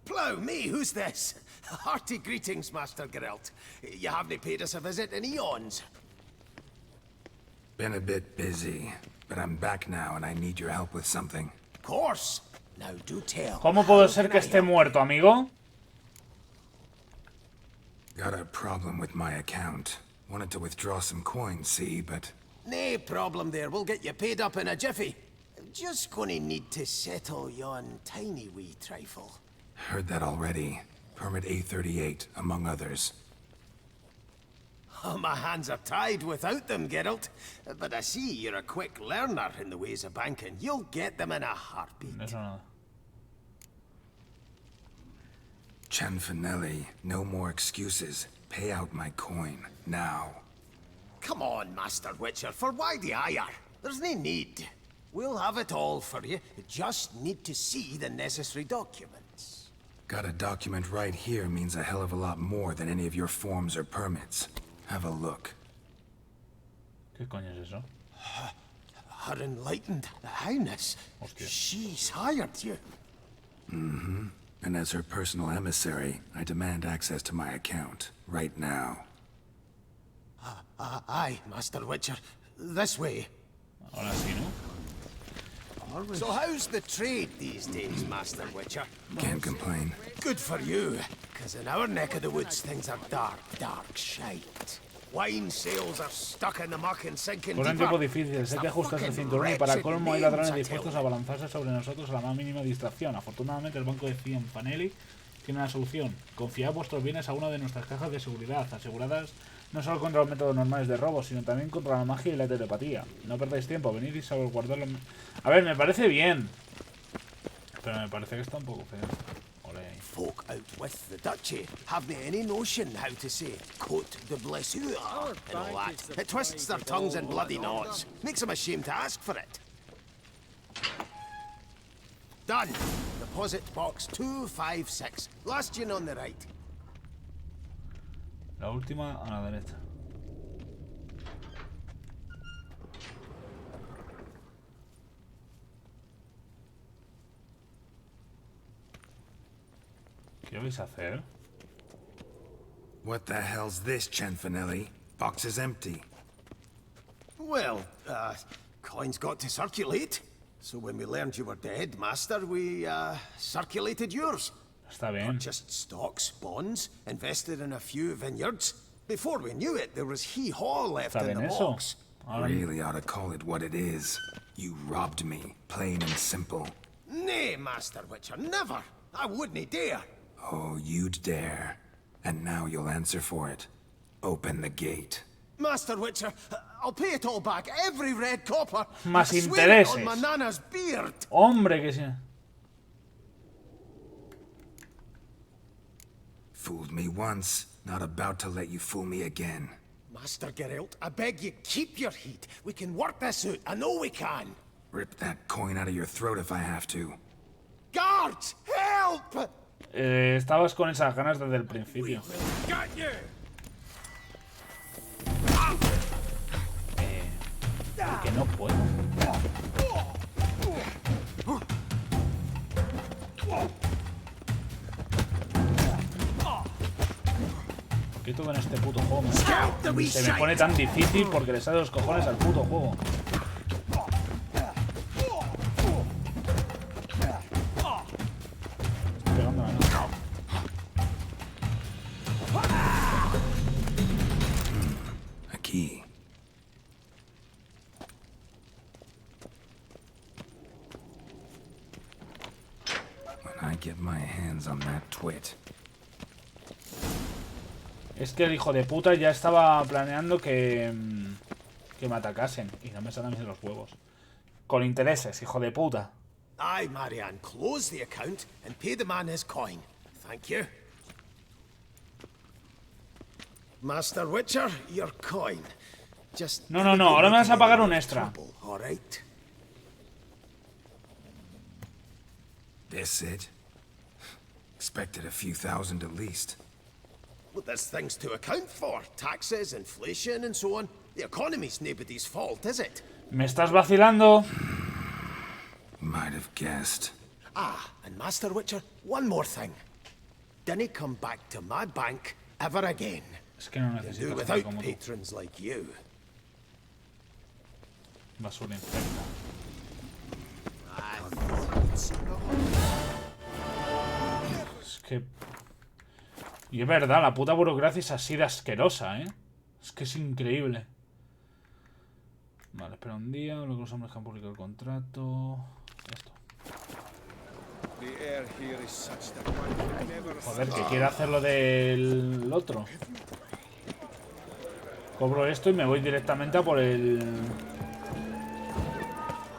Speaker 10: Plough me, who's this? Hearty greetings, Master Geralt. You haven't paid us a visit in eons.
Speaker 2: Been a bit busy, but I'm back now and I need your help with something.
Speaker 10: Of course. Now do tell.
Speaker 1: ¿Cómo puedo ser que esté muerto, amigo?
Speaker 2: Got a problem with my account. Wanted to withdraw some coins, see, but...
Speaker 10: No problem there. We'll get you paid up in a jiffy. Just gonna need to settle yon tiny wee trifle.
Speaker 2: Heard that already. Permit A38, among others.
Speaker 10: Oh, my hands are tied without them, Geralt. But I see you're a quick learner in the ways of banking. You'll get them in a heartbeat.
Speaker 1: Eso nada.
Speaker 2: Cinfanelli, no more excuses. Pay out my coin, now.
Speaker 10: Come on, Master Witcher, for why the ire? There's no need. We'll have it all for you. You just need to see the necessary documents.
Speaker 2: Got a document right here means a hell of a lot more than any of your forms or permits. Have a look.
Speaker 1: ¿Qué coño es eso?
Speaker 10: Her Enlightened Highness.
Speaker 1: Hostia.
Speaker 10: She's hired you.
Speaker 2: Mm-hmm. And as her personal emissary, I demand access to my account, right now.
Speaker 10: Aye, Master Witcher. This way.
Speaker 1: Ahora sí, ¿no?
Speaker 10: So how's the trade these days, Master Witcher?
Speaker 2: Can't complain.
Speaker 10: Good for you, because in our neck of the woods things are dark, dark shite. Wine sales are stuck in the muck and sinking
Speaker 1: Por un
Speaker 10: deeper.
Speaker 1: tiempo difícil, sé que ajustas el cinturón y para colmo hay ladrones dispuestos a abalanzarse sobre nosotros a la más mínima distracción. Afortunadamente el banco de Cinfanelli tiene una solución. Confiad vuestros bienes a una de nuestras cajas de seguridad, aseguradas no solo contra los métodos normales de robo, sino también contra la magia y la telepatía. No perdáis tiempo, venid y salvaguardadlo. A ver, me parece bien, pero me parece que está un poco feo. Ole.
Speaker 10: Folk out with the duchy haven't any notion how to say Cote de Blessure and all that. It twists their tongues in bloody knots. Makes them ashamed to ask for it. Done. Deposit box 256. Last one on the right.
Speaker 1: La última a la derecha. ¿Qué vais a hacer?
Speaker 2: What the hell's this, Cinfanelli? Box is empty.
Speaker 10: Well, coins got to circulate. So when we learned you were dead, Master, we, circulated yours.
Speaker 1: Está bien.
Speaker 10: Just stocks, bonds, invested in a few vineyards. Before we knew it, there was hee-haw left
Speaker 1: Está
Speaker 10: in the
Speaker 1: bien eso.
Speaker 10: box.
Speaker 2: Really ought to call it what it is. You robbed me, plain and simple.
Speaker 10: Nay, Master Witcher, never. I wouldn't dare.
Speaker 2: Oh, you'd dare. And now you'll answer for it. Open the gate.
Speaker 10: Master Witcher, I'll pay it all back, every red copper.
Speaker 1: Más
Speaker 10: I swear it
Speaker 1: intereses.
Speaker 10: on my nana's beard.
Speaker 1: Hombre, que sí.
Speaker 2: Fooled me once, not about to let you fool me again.
Speaker 10: Master Geralt, I beg you, keep your heat. We can work this out. I know we can.
Speaker 2: Rip that coin out of your throat if I have to.
Speaker 10: Guards, help!
Speaker 1: Estabas con esas ganas desde el principio.
Speaker 10: Got you!
Speaker 1: Que no puedo. ¿Qué todo en este puto juego? Se me pone tan difícil porque le sale los cojones al puto juego. Estoy pegando a la nada.
Speaker 2: Aquí. When I get my hands on that twit.
Speaker 1: Es que el hijo de puta ya estaba planeando que me atacasen y no me salen mis los huevos. Con intereses, hijo de puta.
Speaker 10: Aye, Marianne, close the account and pay the man his coin. Thank you. Master Witcher, your coin. Just
Speaker 1: No, ahora me vas a pagar un extra.
Speaker 10: All right.
Speaker 2: This it? Expected a few thousand at least.
Speaker 10: Well, there's things to account for. Taxes, inflation, and so on. The economy's nobody's fault, is it?
Speaker 1: Me estás vacilando.
Speaker 2: Might have guessed.
Speaker 10: Ah, and Master Witcher, one more thing. Dinna come back to my bank ever again.
Speaker 1: Es que no
Speaker 10: Do
Speaker 1: necesito gente
Speaker 10: without
Speaker 1: como tú.
Speaker 10: patrons like you.
Speaker 1: Basura infecta. Es que... Y es verdad, la puta burocracia es así de asquerosa, ¿eh? Es que es increíble. Vale, espera un día. Luego los hombres que han publicado el contrato. Esto. Joder, que quiere hacer lo del otro. Cobro esto y me voy directamente a por el...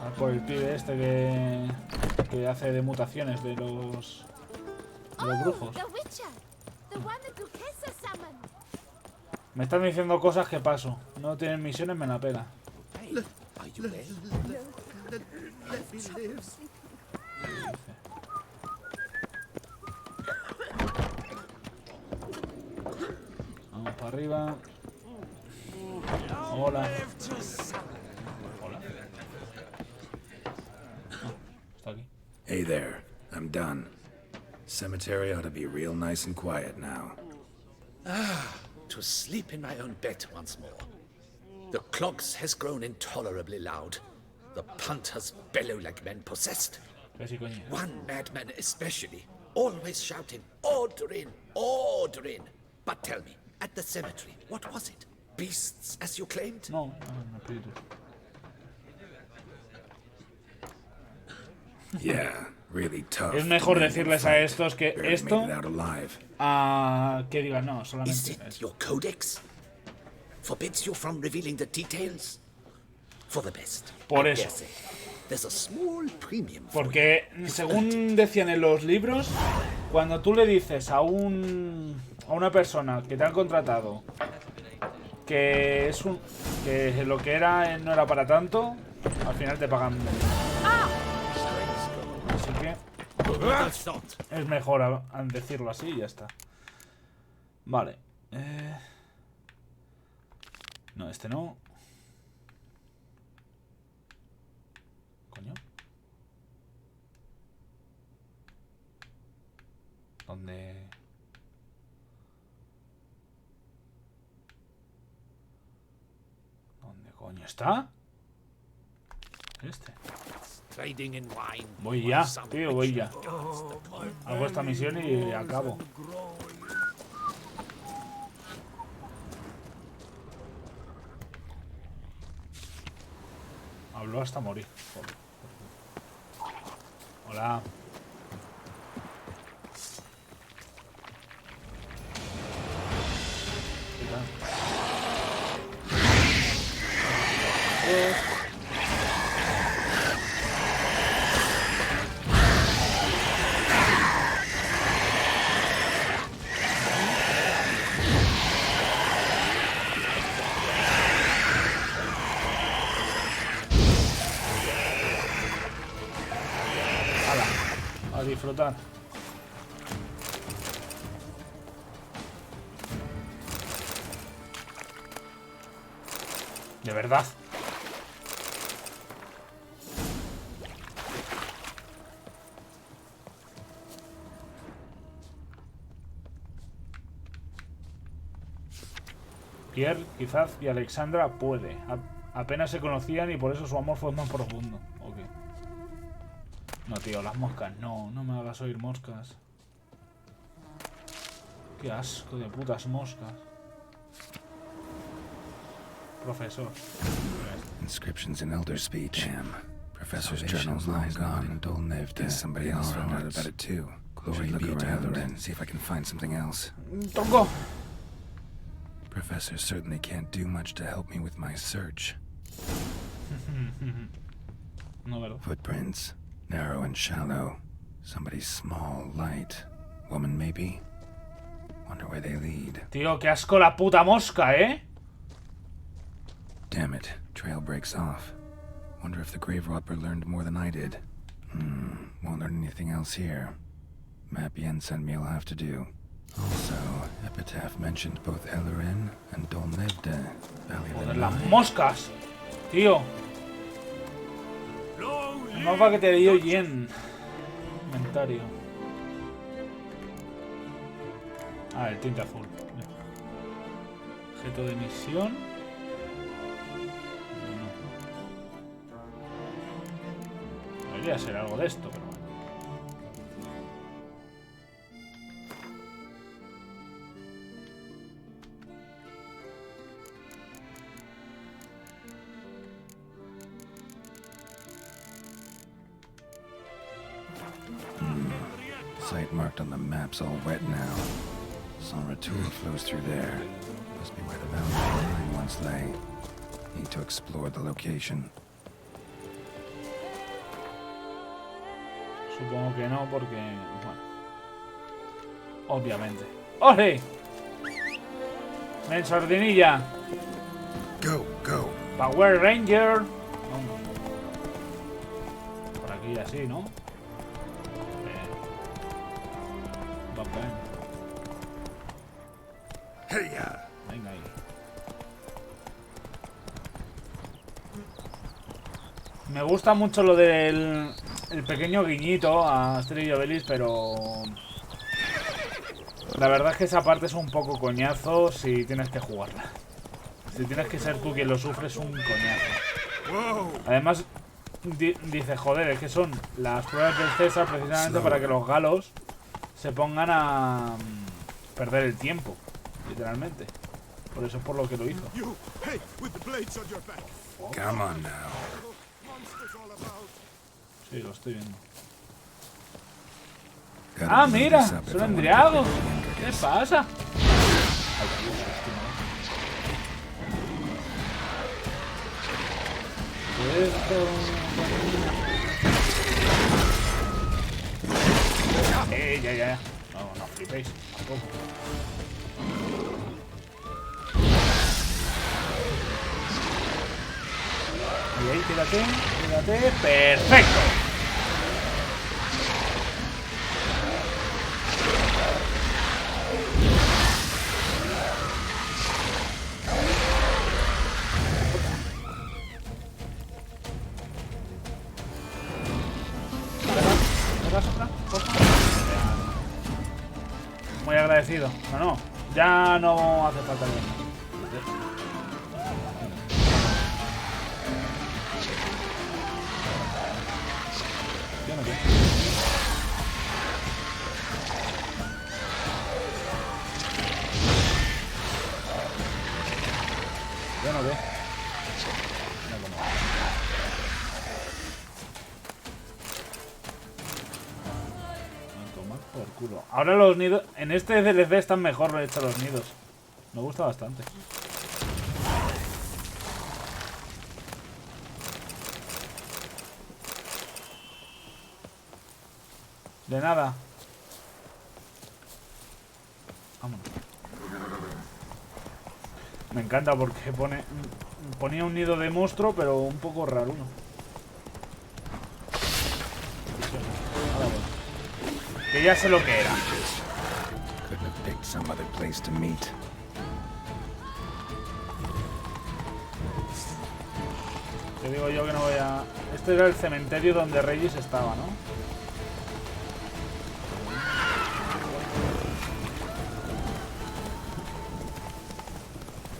Speaker 1: A por el pibe este que hace de mutaciones de los brujos. Me están diciendo cosas que paso. No tienen misiones, me la pela. Vamos para arriba. Hola. Hola. Está aquí.
Speaker 2: Hey there, I'm done. Cemetery ought to be real nice and quiet now.
Speaker 11: To sleep in my own bed once more. The clogs has grown intolerably loud. The punters bellow like men possessed. One madman especially, always shouting, "Order in! Order in!" But tell me, at the cemetery, what was it? Beasts, as you claimed?
Speaker 1: No, espíritus.
Speaker 2: Yeah, really tough.
Speaker 1: Es mejor decirles a estos que esto a que digan no, solamente.
Speaker 11: Is it your codex? Forbids you from revealing the details? For the best.
Speaker 1: Por eso.
Speaker 11: There's a small premium for
Speaker 1: Porque según decían en los libros, cuando tú le dices a una persona que te han contratado que es que lo que era no era para tanto, al final te pagan. Así que es mejor decirlo así y ya está. Vale. No, este no. Coño. ¿Dónde? ¿Dónde coño está? Este. Voy ya, tío, voy ya. Hago esta misión y acabo. Habló hasta morir. Joder. Hola. ¿Qué tal? A disfrutar. De verdad. Pierre, quizás, y Alexandra puede. Apenas se conocían y por eso su amor fue más profundo. Ok. No, tío, las moscas. No, no me hagas oír moscas. Qué asco de putas moscas. Profesor.
Speaker 2: Inscriptions in elder speech. Damn. Professor's journal's long gone and dull lived. Somebody else found out about it too. Glory be to Elder and see if I can find something else.
Speaker 1: Tongo.
Speaker 2: Professor certainly can't do much to help me with my search.
Speaker 1: No, ¿verdad?
Speaker 2: Footprints. Narrow and shallow. Somebody's small, light. Woman, maybe? Wonder where they lead.
Speaker 1: Tío, qué asco la puta mosca, ¿eh?
Speaker 2: Damn it. Trail breaks off. Wonder if the grave robber learned more than I did. Won't learn anything else here. Map Yen sent me will have to do. Also, Epitaph mentioned both Ellerin and Dolnevde.
Speaker 1: Joder, las moscas. Tío. El mapa que te dio Yen. Inventario. Ah, el tinte azul. Objeto de misión. No. Debería ser algo de esto, pero bueno.
Speaker 2: Site marked on the map's all wet now. Sonratua flows through there. Must be where the Valhalla line once lay. Need to explore the location.
Speaker 1: Supongo que no, porque... bueno. Obviamente. ¡Ole! ¡Men, sardinilla!
Speaker 2: Go, go.
Speaker 1: Power Ranger. Por aquí así, ¿no? Venga ahí. Me gusta mucho lo del el pequeño guiñito a Asterix y Obelix, pero la verdad es que esa parte es un poco coñazo si tienes que jugarla. Si tienes que ser tú quien lo sufre, es un coñazo. Además, dice, joder, es que son las pruebas del César precisamente para que los galos se pongan a perder el tiempo, literalmente. Por eso es por lo que lo hizo.
Speaker 2: Come on now.
Speaker 1: Sí, lo estoy viendo. Ah, mira, son endriagos. ¿Qué pasa? Ya. No flipéis, tampoco. Ahí, quédate. ¡Perfecto! Muy agradecido. No, ya no hace falta que... Yo no veo. Tomar por culo. Ahora los nidos... En este DLC están mejor hechos los nidos. Me gusta bastante. De nada. Vámonos. Me encanta porque ponía un nido de monstruo, pero un poco raro, ¿no? Que ya sé lo que era. Te digo yo que no voy a... Este era el cementerio donde Reyes estaba, ¿no?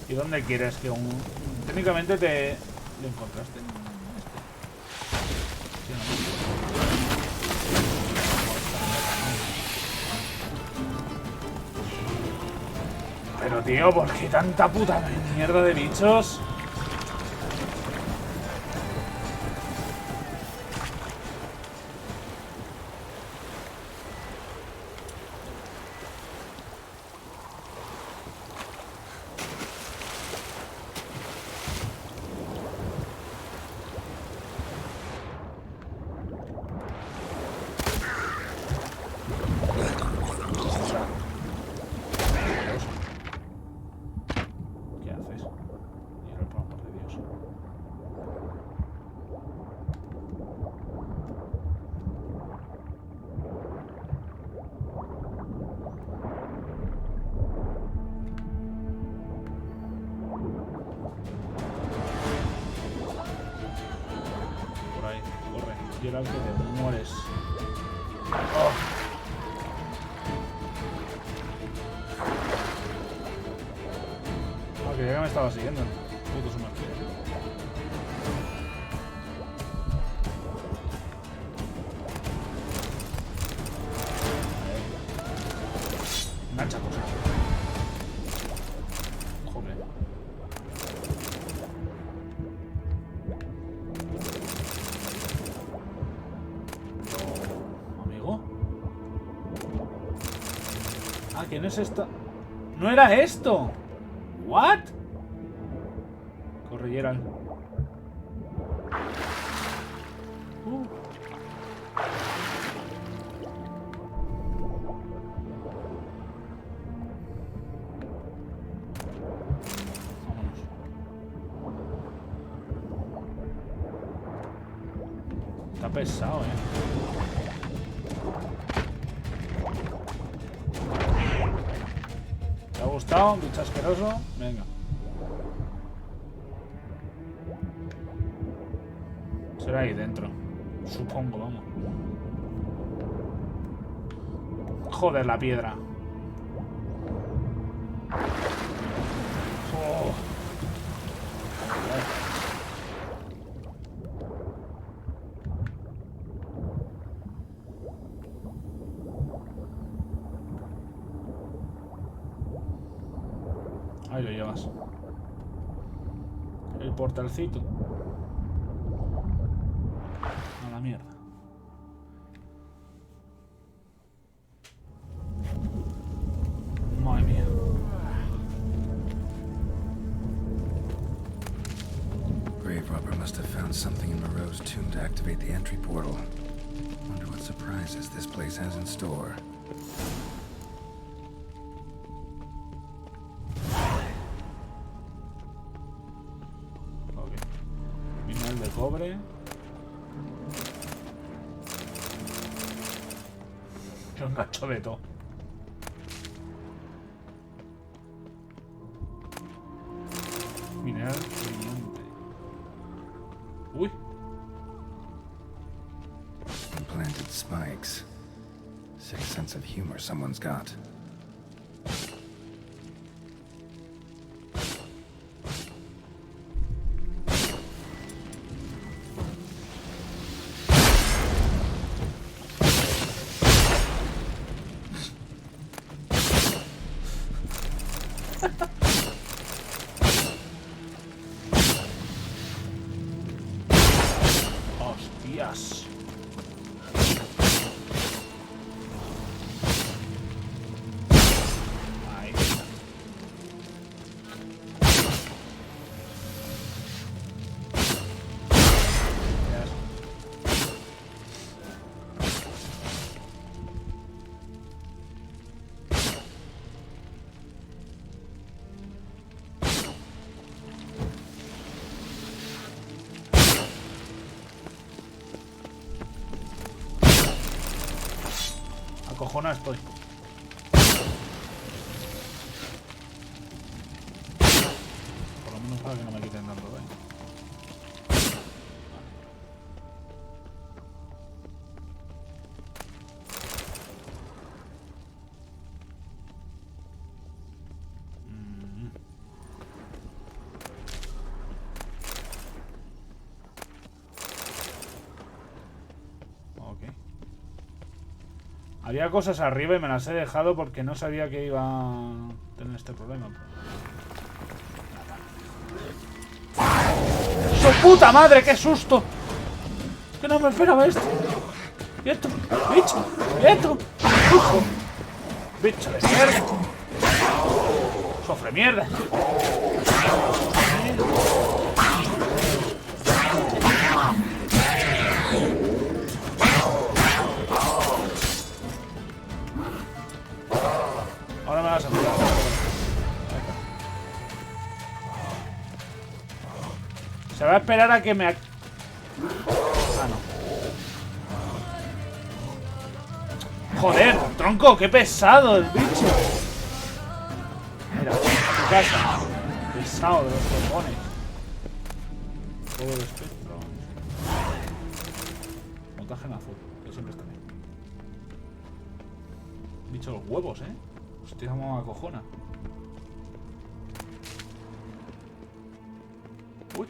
Speaker 1: ¿Y dónde quieres que un...? Técnicamente te... ¿Lo encontraste? Pero tío, ¿por qué tanta puta mierda de bichos? Y ahora que te mueres. Oh. Ah, creía que me estaba siguiendo. Puto sumergido. Engancha cosas. Joder. Amigo. Ah, que no es esto. ¡No era esto! ¿What? Corre, Geralt. Vámonos. Está pesado, ¿Te ha gustado? Un bicho asqueroso. Venga. Será ahí dentro. Supongo, vamos. Joder, la piedra. Oh. Ahí lo llevas. El portalcito. A la mierda. Madre mía.
Speaker 2: Grave robber must have found something in Moreau's tomb to activate the entry portal. Wonder what surprises this place has in store.
Speaker 1: Ok. Mineral de cobre. Un gacho de todo. Mineral brillante. Uy.
Speaker 2: Implanted spikes. Sick sense of humor someone's got.
Speaker 1: Hostias. Ahí. Acojonado estoy. Por lo menos para que no me quiten tanto daño. Había cosas arriba y me las he dejado porque no sabía que iba a tener este problema. ¡Su puta madre! ¡Qué susto! Que no me esperaba esto. ¡Quieto! ¡Bicho! ¡Quieto! ¡Bicho! ¡Bicho de mierda! ¡Sofre mierda! Ahora me vas a mirar. Se va a esperar a que me... Ah, no. Joder, tronco, qué pesado el bicho. Mira, a tu casa. Pesado de los cojones. Todo el espectro. camuflaje en azul, que siempre está bien. Bicho los huevos, Hostia, como acojona. Uy.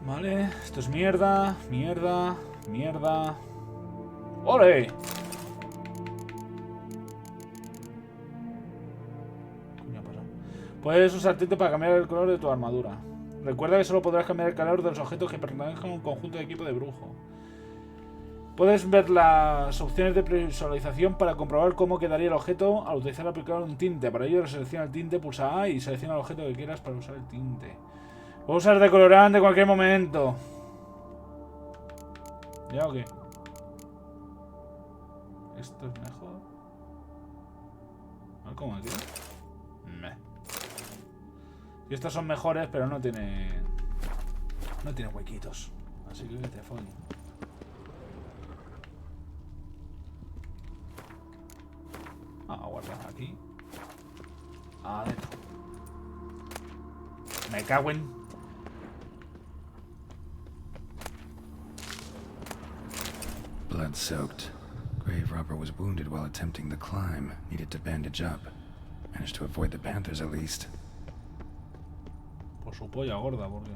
Speaker 1: Vale, esto es mierda, mierda, mierda. ¡Ole! ¿Qué coño ha pasado? Puedes usar tinte para cambiar el color de tu armadura. Recuerda que solo podrás cambiar el color de los objetos que pertenezcan a un conjunto de equipo de brujo. Puedes ver las opciones de visualización para comprobar cómo quedaría el objeto al utilizar o aplicar un tinte. Para ello, selecciona el tinte, pulsa A y selecciona el objeto que quieras para usar el tinte. Puedo usar decolorante en cualquier momento. ¿Ya o qué? Esto es mejor. A ver cómo aquí. Y estos son mejores, pero no tiene huequitos. Así que te follo. Guardar aquí. Adentro. Me cago en...
Speaker 2: Blood-soaked. Grave robber was wounded while attempting the climb. Needed to bandage up. Managed to avoid the panthers at least.
Speaker 1: Por su polla gorda, porque...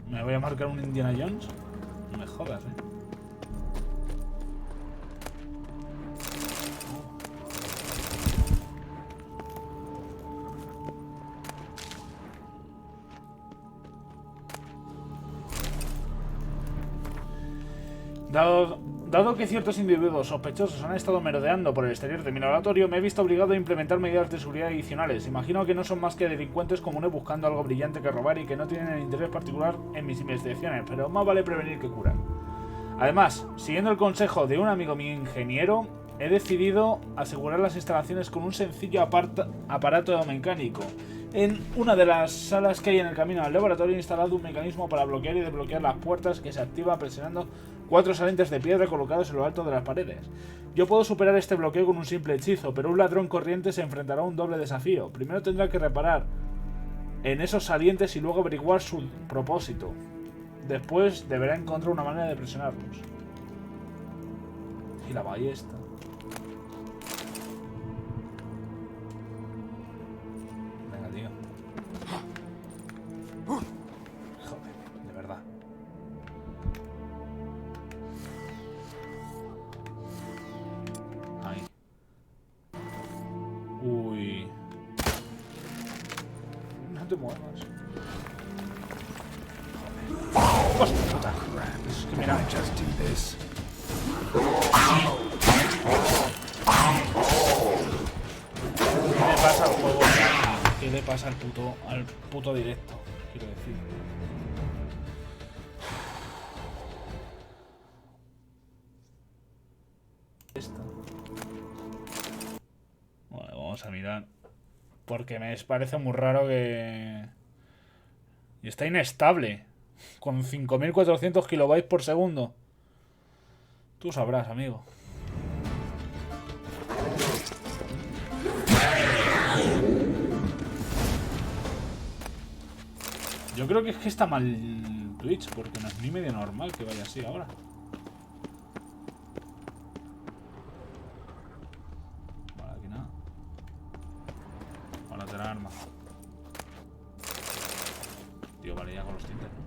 Speaker 1: ¿Me voy a marcar un Indiana Jones? No me jodas, Dado que ciertos individuos sospechosos han estado merodeando por el exterior de mi laboratorio, me he visto obligado a implementar medidas de seguridad adicionales. Imagino que no son más que delincuentes comunes buscando algo brillante que robar y que no tienen interés particular en mis investigaciones, pero más vale prevenir que curar. Además, siguiendo el consejo de un amigo mío ingeniero, he decidido asegurar las instalaciones con un sencillo aparato mecánico. En una de las salas que hay en el camino al laboratorio he instalado un mecanismo para bloquear y desbloquear las puertas que se activa presionando 4 salientes de piedra colocados en lo alto de las paredes. Yo puedo superar este bloqueo con un simple hechizo, pero un ladrón corriente se enfrentará a un doble desafío. Primero tendrá que reparar en esos salientes y luego averiguar su propósito. Después deberá encontrar una manera de presionarlos. Y la ballesta. Venga, tío. Joder, de verdad. Ahí. Uy. No te muevas. ¡Hostia puta! Es que mira. ¿Qué le pasa al juego? ¿Qué le pasa al puto directo? Quiero decir. Esto. Bueno, vamos a mirar. Porque me parece muy raro que... Y está inestable. Con 5400 kilobytes por segundo. Tú sabrás, amigo. Yo creo que es que está mal Twitch, porque no es ni medio normal que vaya así ahora. Vale, aquí nada. Para tener arma. Tío, vale, ya con los tintes, ¿no?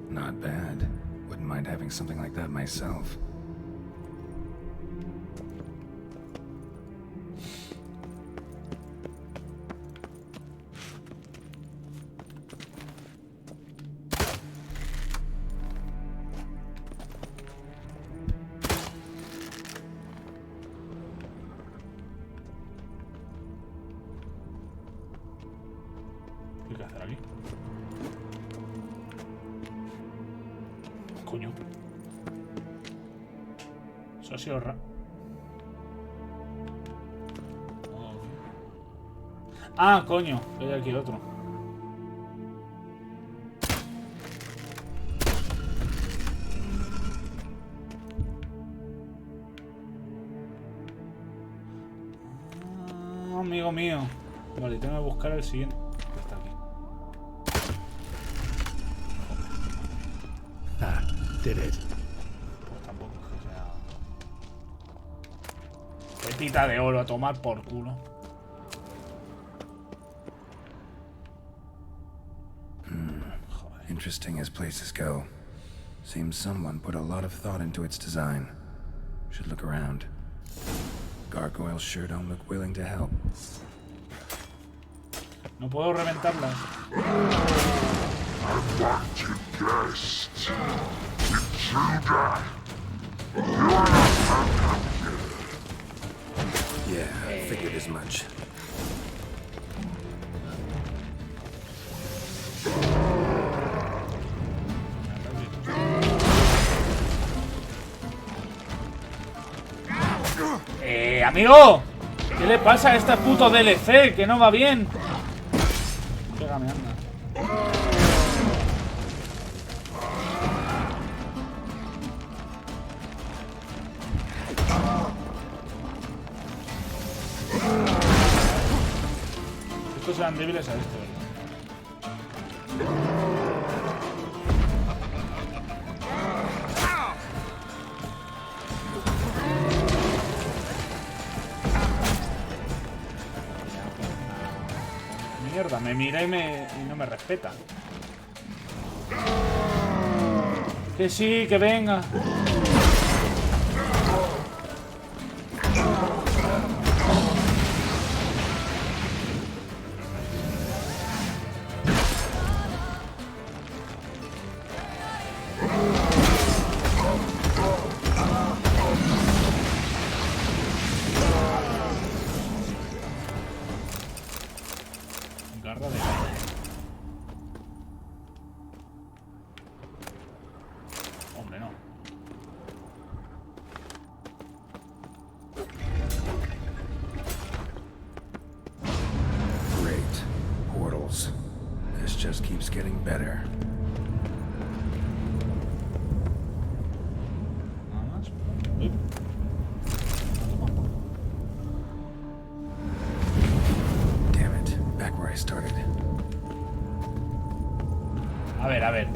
Speaker 2: Not bad. Wouldn't mind having something like that myself.
Speaker 1: Coño. Eso ha sido raro. Ah, coño. Hay aquí otro. Ah, amigo mío. Vale, tengo que buscar el siguiente. Está aquí.
Speaker 10: Ah, did it.
Speaker 1: Pues tampoco es que sea... Petita de oro a tomar por culo.
Speaker 2: Interesting as places go. Seems someone put a lot of thought into its design. Should look around. Gargoyles sure don't look willing to help.
Speaker 1: No puedo reventarlas.
Speaker 2: Yeah, I figured as much.
Speaker 1: Amigo, ¿qué le pasa a este puto DLC? Que no va bien. Pégame, anda. Estos eran débiles a esto, ¿verdad? Mierda, me mira y no me respeta. Que sí, que venga. Garra de gato. Hombre, no.
Speaker 2: Great. Portals. This just keeps getting better.
Speaker 1: Nada más. Uy.
Speaker 2: Damn it. Back where I started.
Speaker 1: A ver.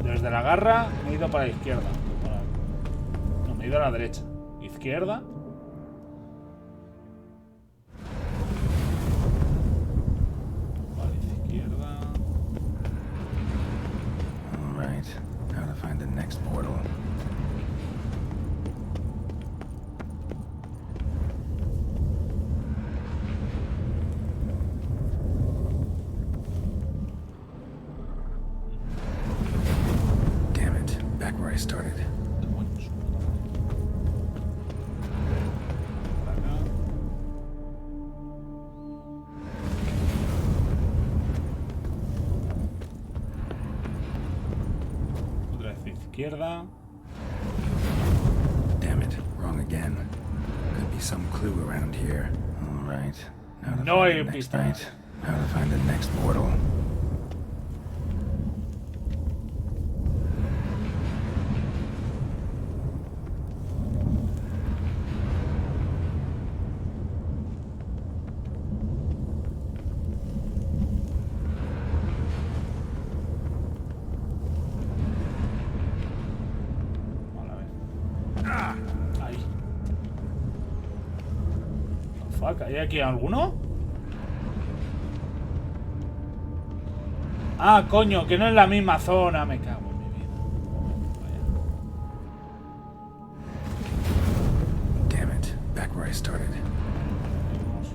Speaker 1: Desde la garra me he ido para la izquierda. No, me he ido a la derecha. Izquierda. Vale, izquierda.
Speaker 2: All right. Now to find the next portal. Damn it. Back where I started.
Speaker 1: Por acá. Otra vez izquierda.
Speaker 2: Damn it. Wrong again. Could be some clue around here. All right. Now to
Speaker 1: No
Speaker 2: find
Speaker 1: hay
Speaker 2: the next
Speaker 1: pista.
Speaker 2: right. Now to find the next portal.
Speaker 1: Vale, a ver. Ahí. Fuck, ¿hay aquí alguno? Ah, coño, que no es la misma zona. Me cago en mi vida. Vaya.
Speaker 2: Damn it. Back where I started.
Speaker 1: Vamos.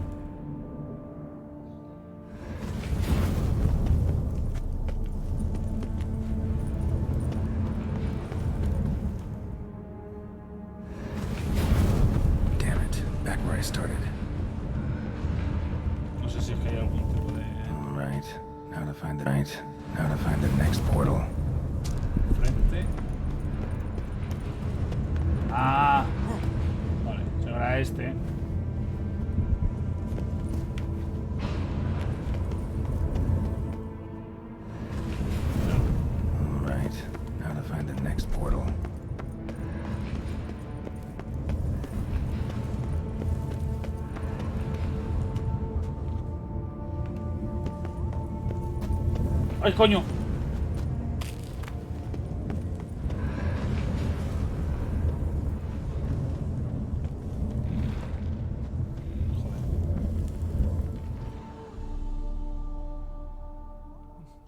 Speaker 2: Damn it. Back where I started.
Speaker 1: No sé si es que hay algún tipo de
Speaker 2: All right. Now to find the right. Now to find the next portal.
Speaker 1: frente. este.
Speaker 2: Right. Now to find the next portal.
Speaker 1: ¡Ay, coño!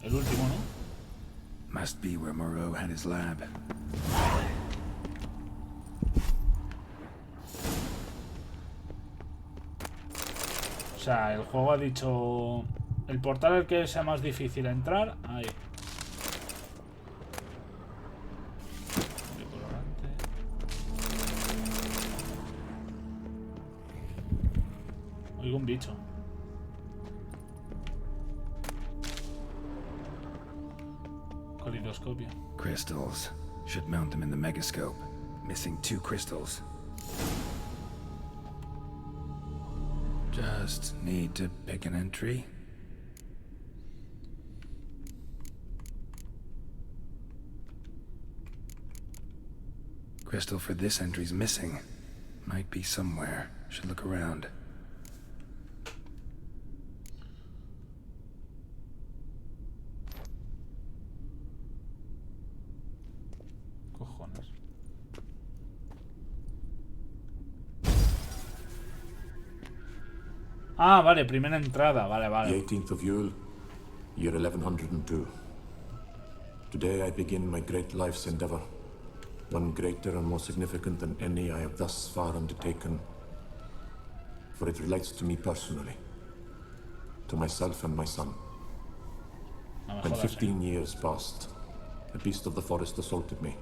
Speaker 1: El último, ¿no?
Speaker 2: Must be where Moreau had his lab.
Speaker 1: O sea, el juego ha dicho... El portal al que sea más difícil entrar, ahí. Oigo un bicho. Calidoscopio.
Speaker 2: Crystals. Should mount them in the megascope. Missing 2 crystals. Just need to pick an entry. Crystal for this entry's missing. Might be somewhere. Should look around.
Speaker 1: Cojones. Ah, vale, primera entrada. Vale, vale.
Speaker 12: The 18th of Yule, year 1102. Today I begin my great life's endeavor. One greater and more significant than any I have thus far undertaken. For it relates to me personally. To myself and my son. When 15 years passed, a beast of the forest assaulted me.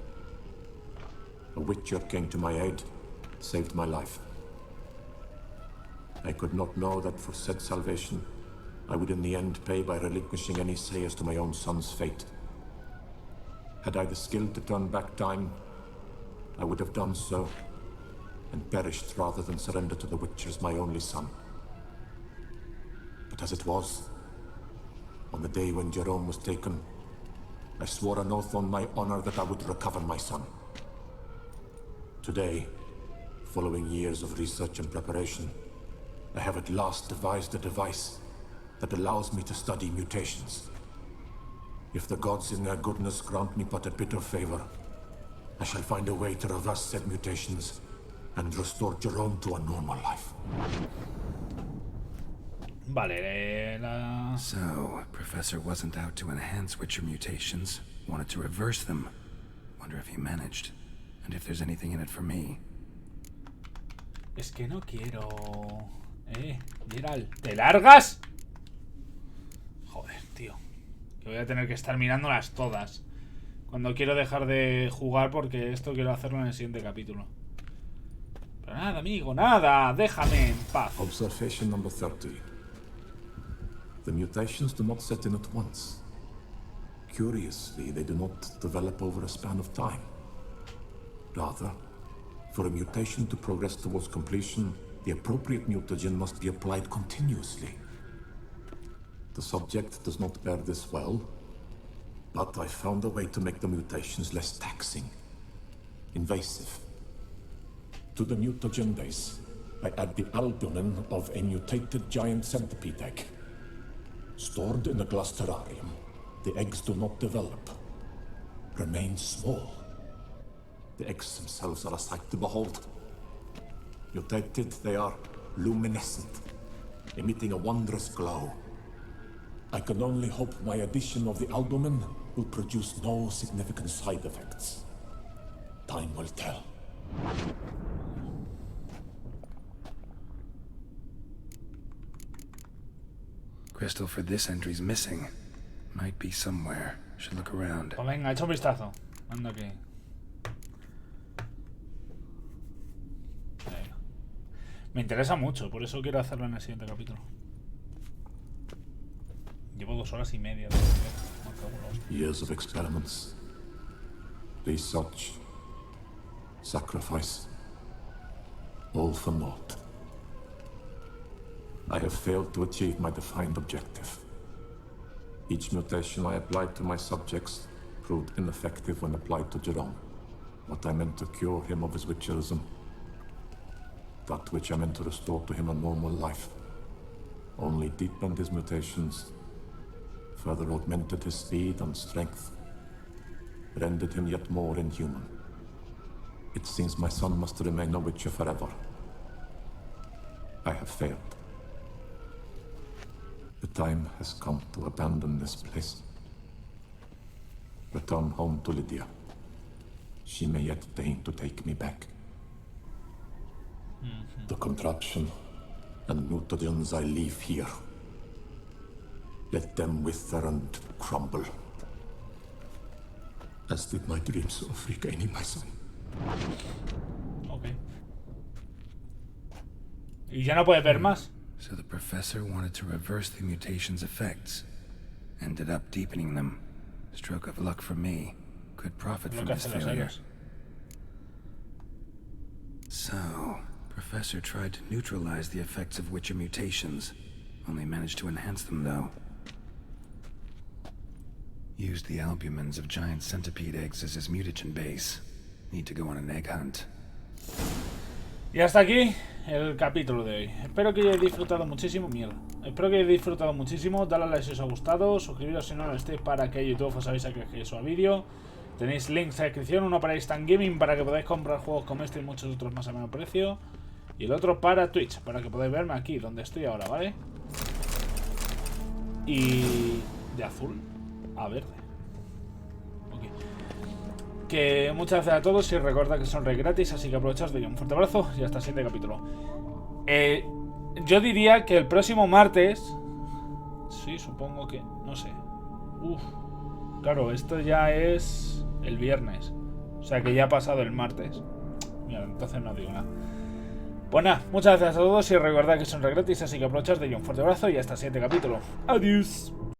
Speaker 12: A witcher came to my aid, saved my life. I could not know that for said salvation, I would in the end pay by relinquishing any say as to my own son's fate. Had I the skill to turn back time, I would have done so, and perished rather than surrender to the Witchers my only son. But as it was, on the day when Jerome was taken, I swore an oath on my honor that I would recover my son. Today, following years of research and preparation, I have at last devised a device that allows me to study mutations. If the gods in their goodness grant me but a bit of favor, I shall find a way to reverse said mutations and restore Jerome to a normal life.
Speaker 1: Vale,
Speaker 2: So, Professor wasn't out to enhance Witcher mutations, wanted to reverse them. Wonder if he managed, and if there's anything in it for me.
Speaker 1: Es que no quiero... Geralt, ¿te largas? Joder, tío. Que voy a tener que estar mirándolas todas cuando quiero dejar de jugar, porque esto quiero hacerlo en el siguiente capítulo. Pero nada, amigo, nada. Déjame en paz.
Speaker 12: Observation number 30. The mutations do not set in at once. Curiously, they do not develop over a span of time. Rather, for a mutation to progress towards completion, the appropriate mutagen must be applied continuously. The subject does not bear this well, but I found a way to make the mutations less taxing, invasive. To the mutagen base, I add the albumin of a mutated giant centipede egg. Stored in a glass terrarium, the eggs do not develop, remain small. The eggs themselves are a sight to behold. Mutated, they are luminescent, emitting a wondrous glow. I can only hope my addition of the albumin will produce no significant side effects. Time will tell.
Speaker 2: Crystal for this entry's missing. Might be somewhere. Should look around.
Speaker 1: Pues venga, echa un vistazo. Anda aquí. Venga. Me interesa mucho, por eso quiero hacerlo en el siguiente capítulo. Llevo 2 horas y media de
Speaker 12: Years of experiments, research, sacrifice, All for naught. I have failed to achieve my defined objective. Each mutation I applied to my subjects proved ineffective when applied to Jerome. What I meant to cure him of his witcherism, that which I meant to restore to him a normal life, only deepened his mutations, further augmented his speed and strength, rendered him yet more inhuman. It seems my son must remain a witcher forever. I have failed. The time has come to abandon this place. Return home to Lydia. She may yet deign to take me back. The contraption and mutagens I leave here, let them wither and crumble, as did my dreams of regaining my son.
Speaker 1: Ok. Y ya no puedes ver más.
Speaker 2: So the professor wanted to reverse the mutation's effects. Ended up deepening them. Stroke of luck for me. Could profit from his failure. So, Professor tried to neutralize the effects of Witcher mutations. Only managed to enhance them, though. Used the albumins of giant centipede eggs as his mutagen base. Need to go on an egg hunt.
Speaker 1: Y hasta aquí el capítulo de hoy. Espero que hayáis disfrutado muchísimo. Mierda. Espero que hayáis disfrutado muchísimo. Dale a like si os ha gustado. Suscribiros si no lo estéis para que YouTube os avise que suba vídeo. Tenéis links en la descripción. Uno para Instant Gaming para que podáis comprar juegos como este y muchos otros más a menor precio. Y el otro para Twitch, para que podáis verme aquí, donde estoy ahora, ¿vale? Y de azul a verde. Que muchas gracias a todos y recordad que son re gratis, así que aprovechaos de ello. Un fuerte abrazo y hasta el siguiente capítulo. Yo diría que el próximo martes... Sí, supongo que... No sé. Claro, esto ya es el viernes. O sea que ya ha pasado el martes. Mira, entonces no digo nada. Pues nada, muchas gracias a todos y recordad que son re gratis, así que aprovechaos de ello. Un fuerte abrazo y hasta el siguiente capítulo. Adiós.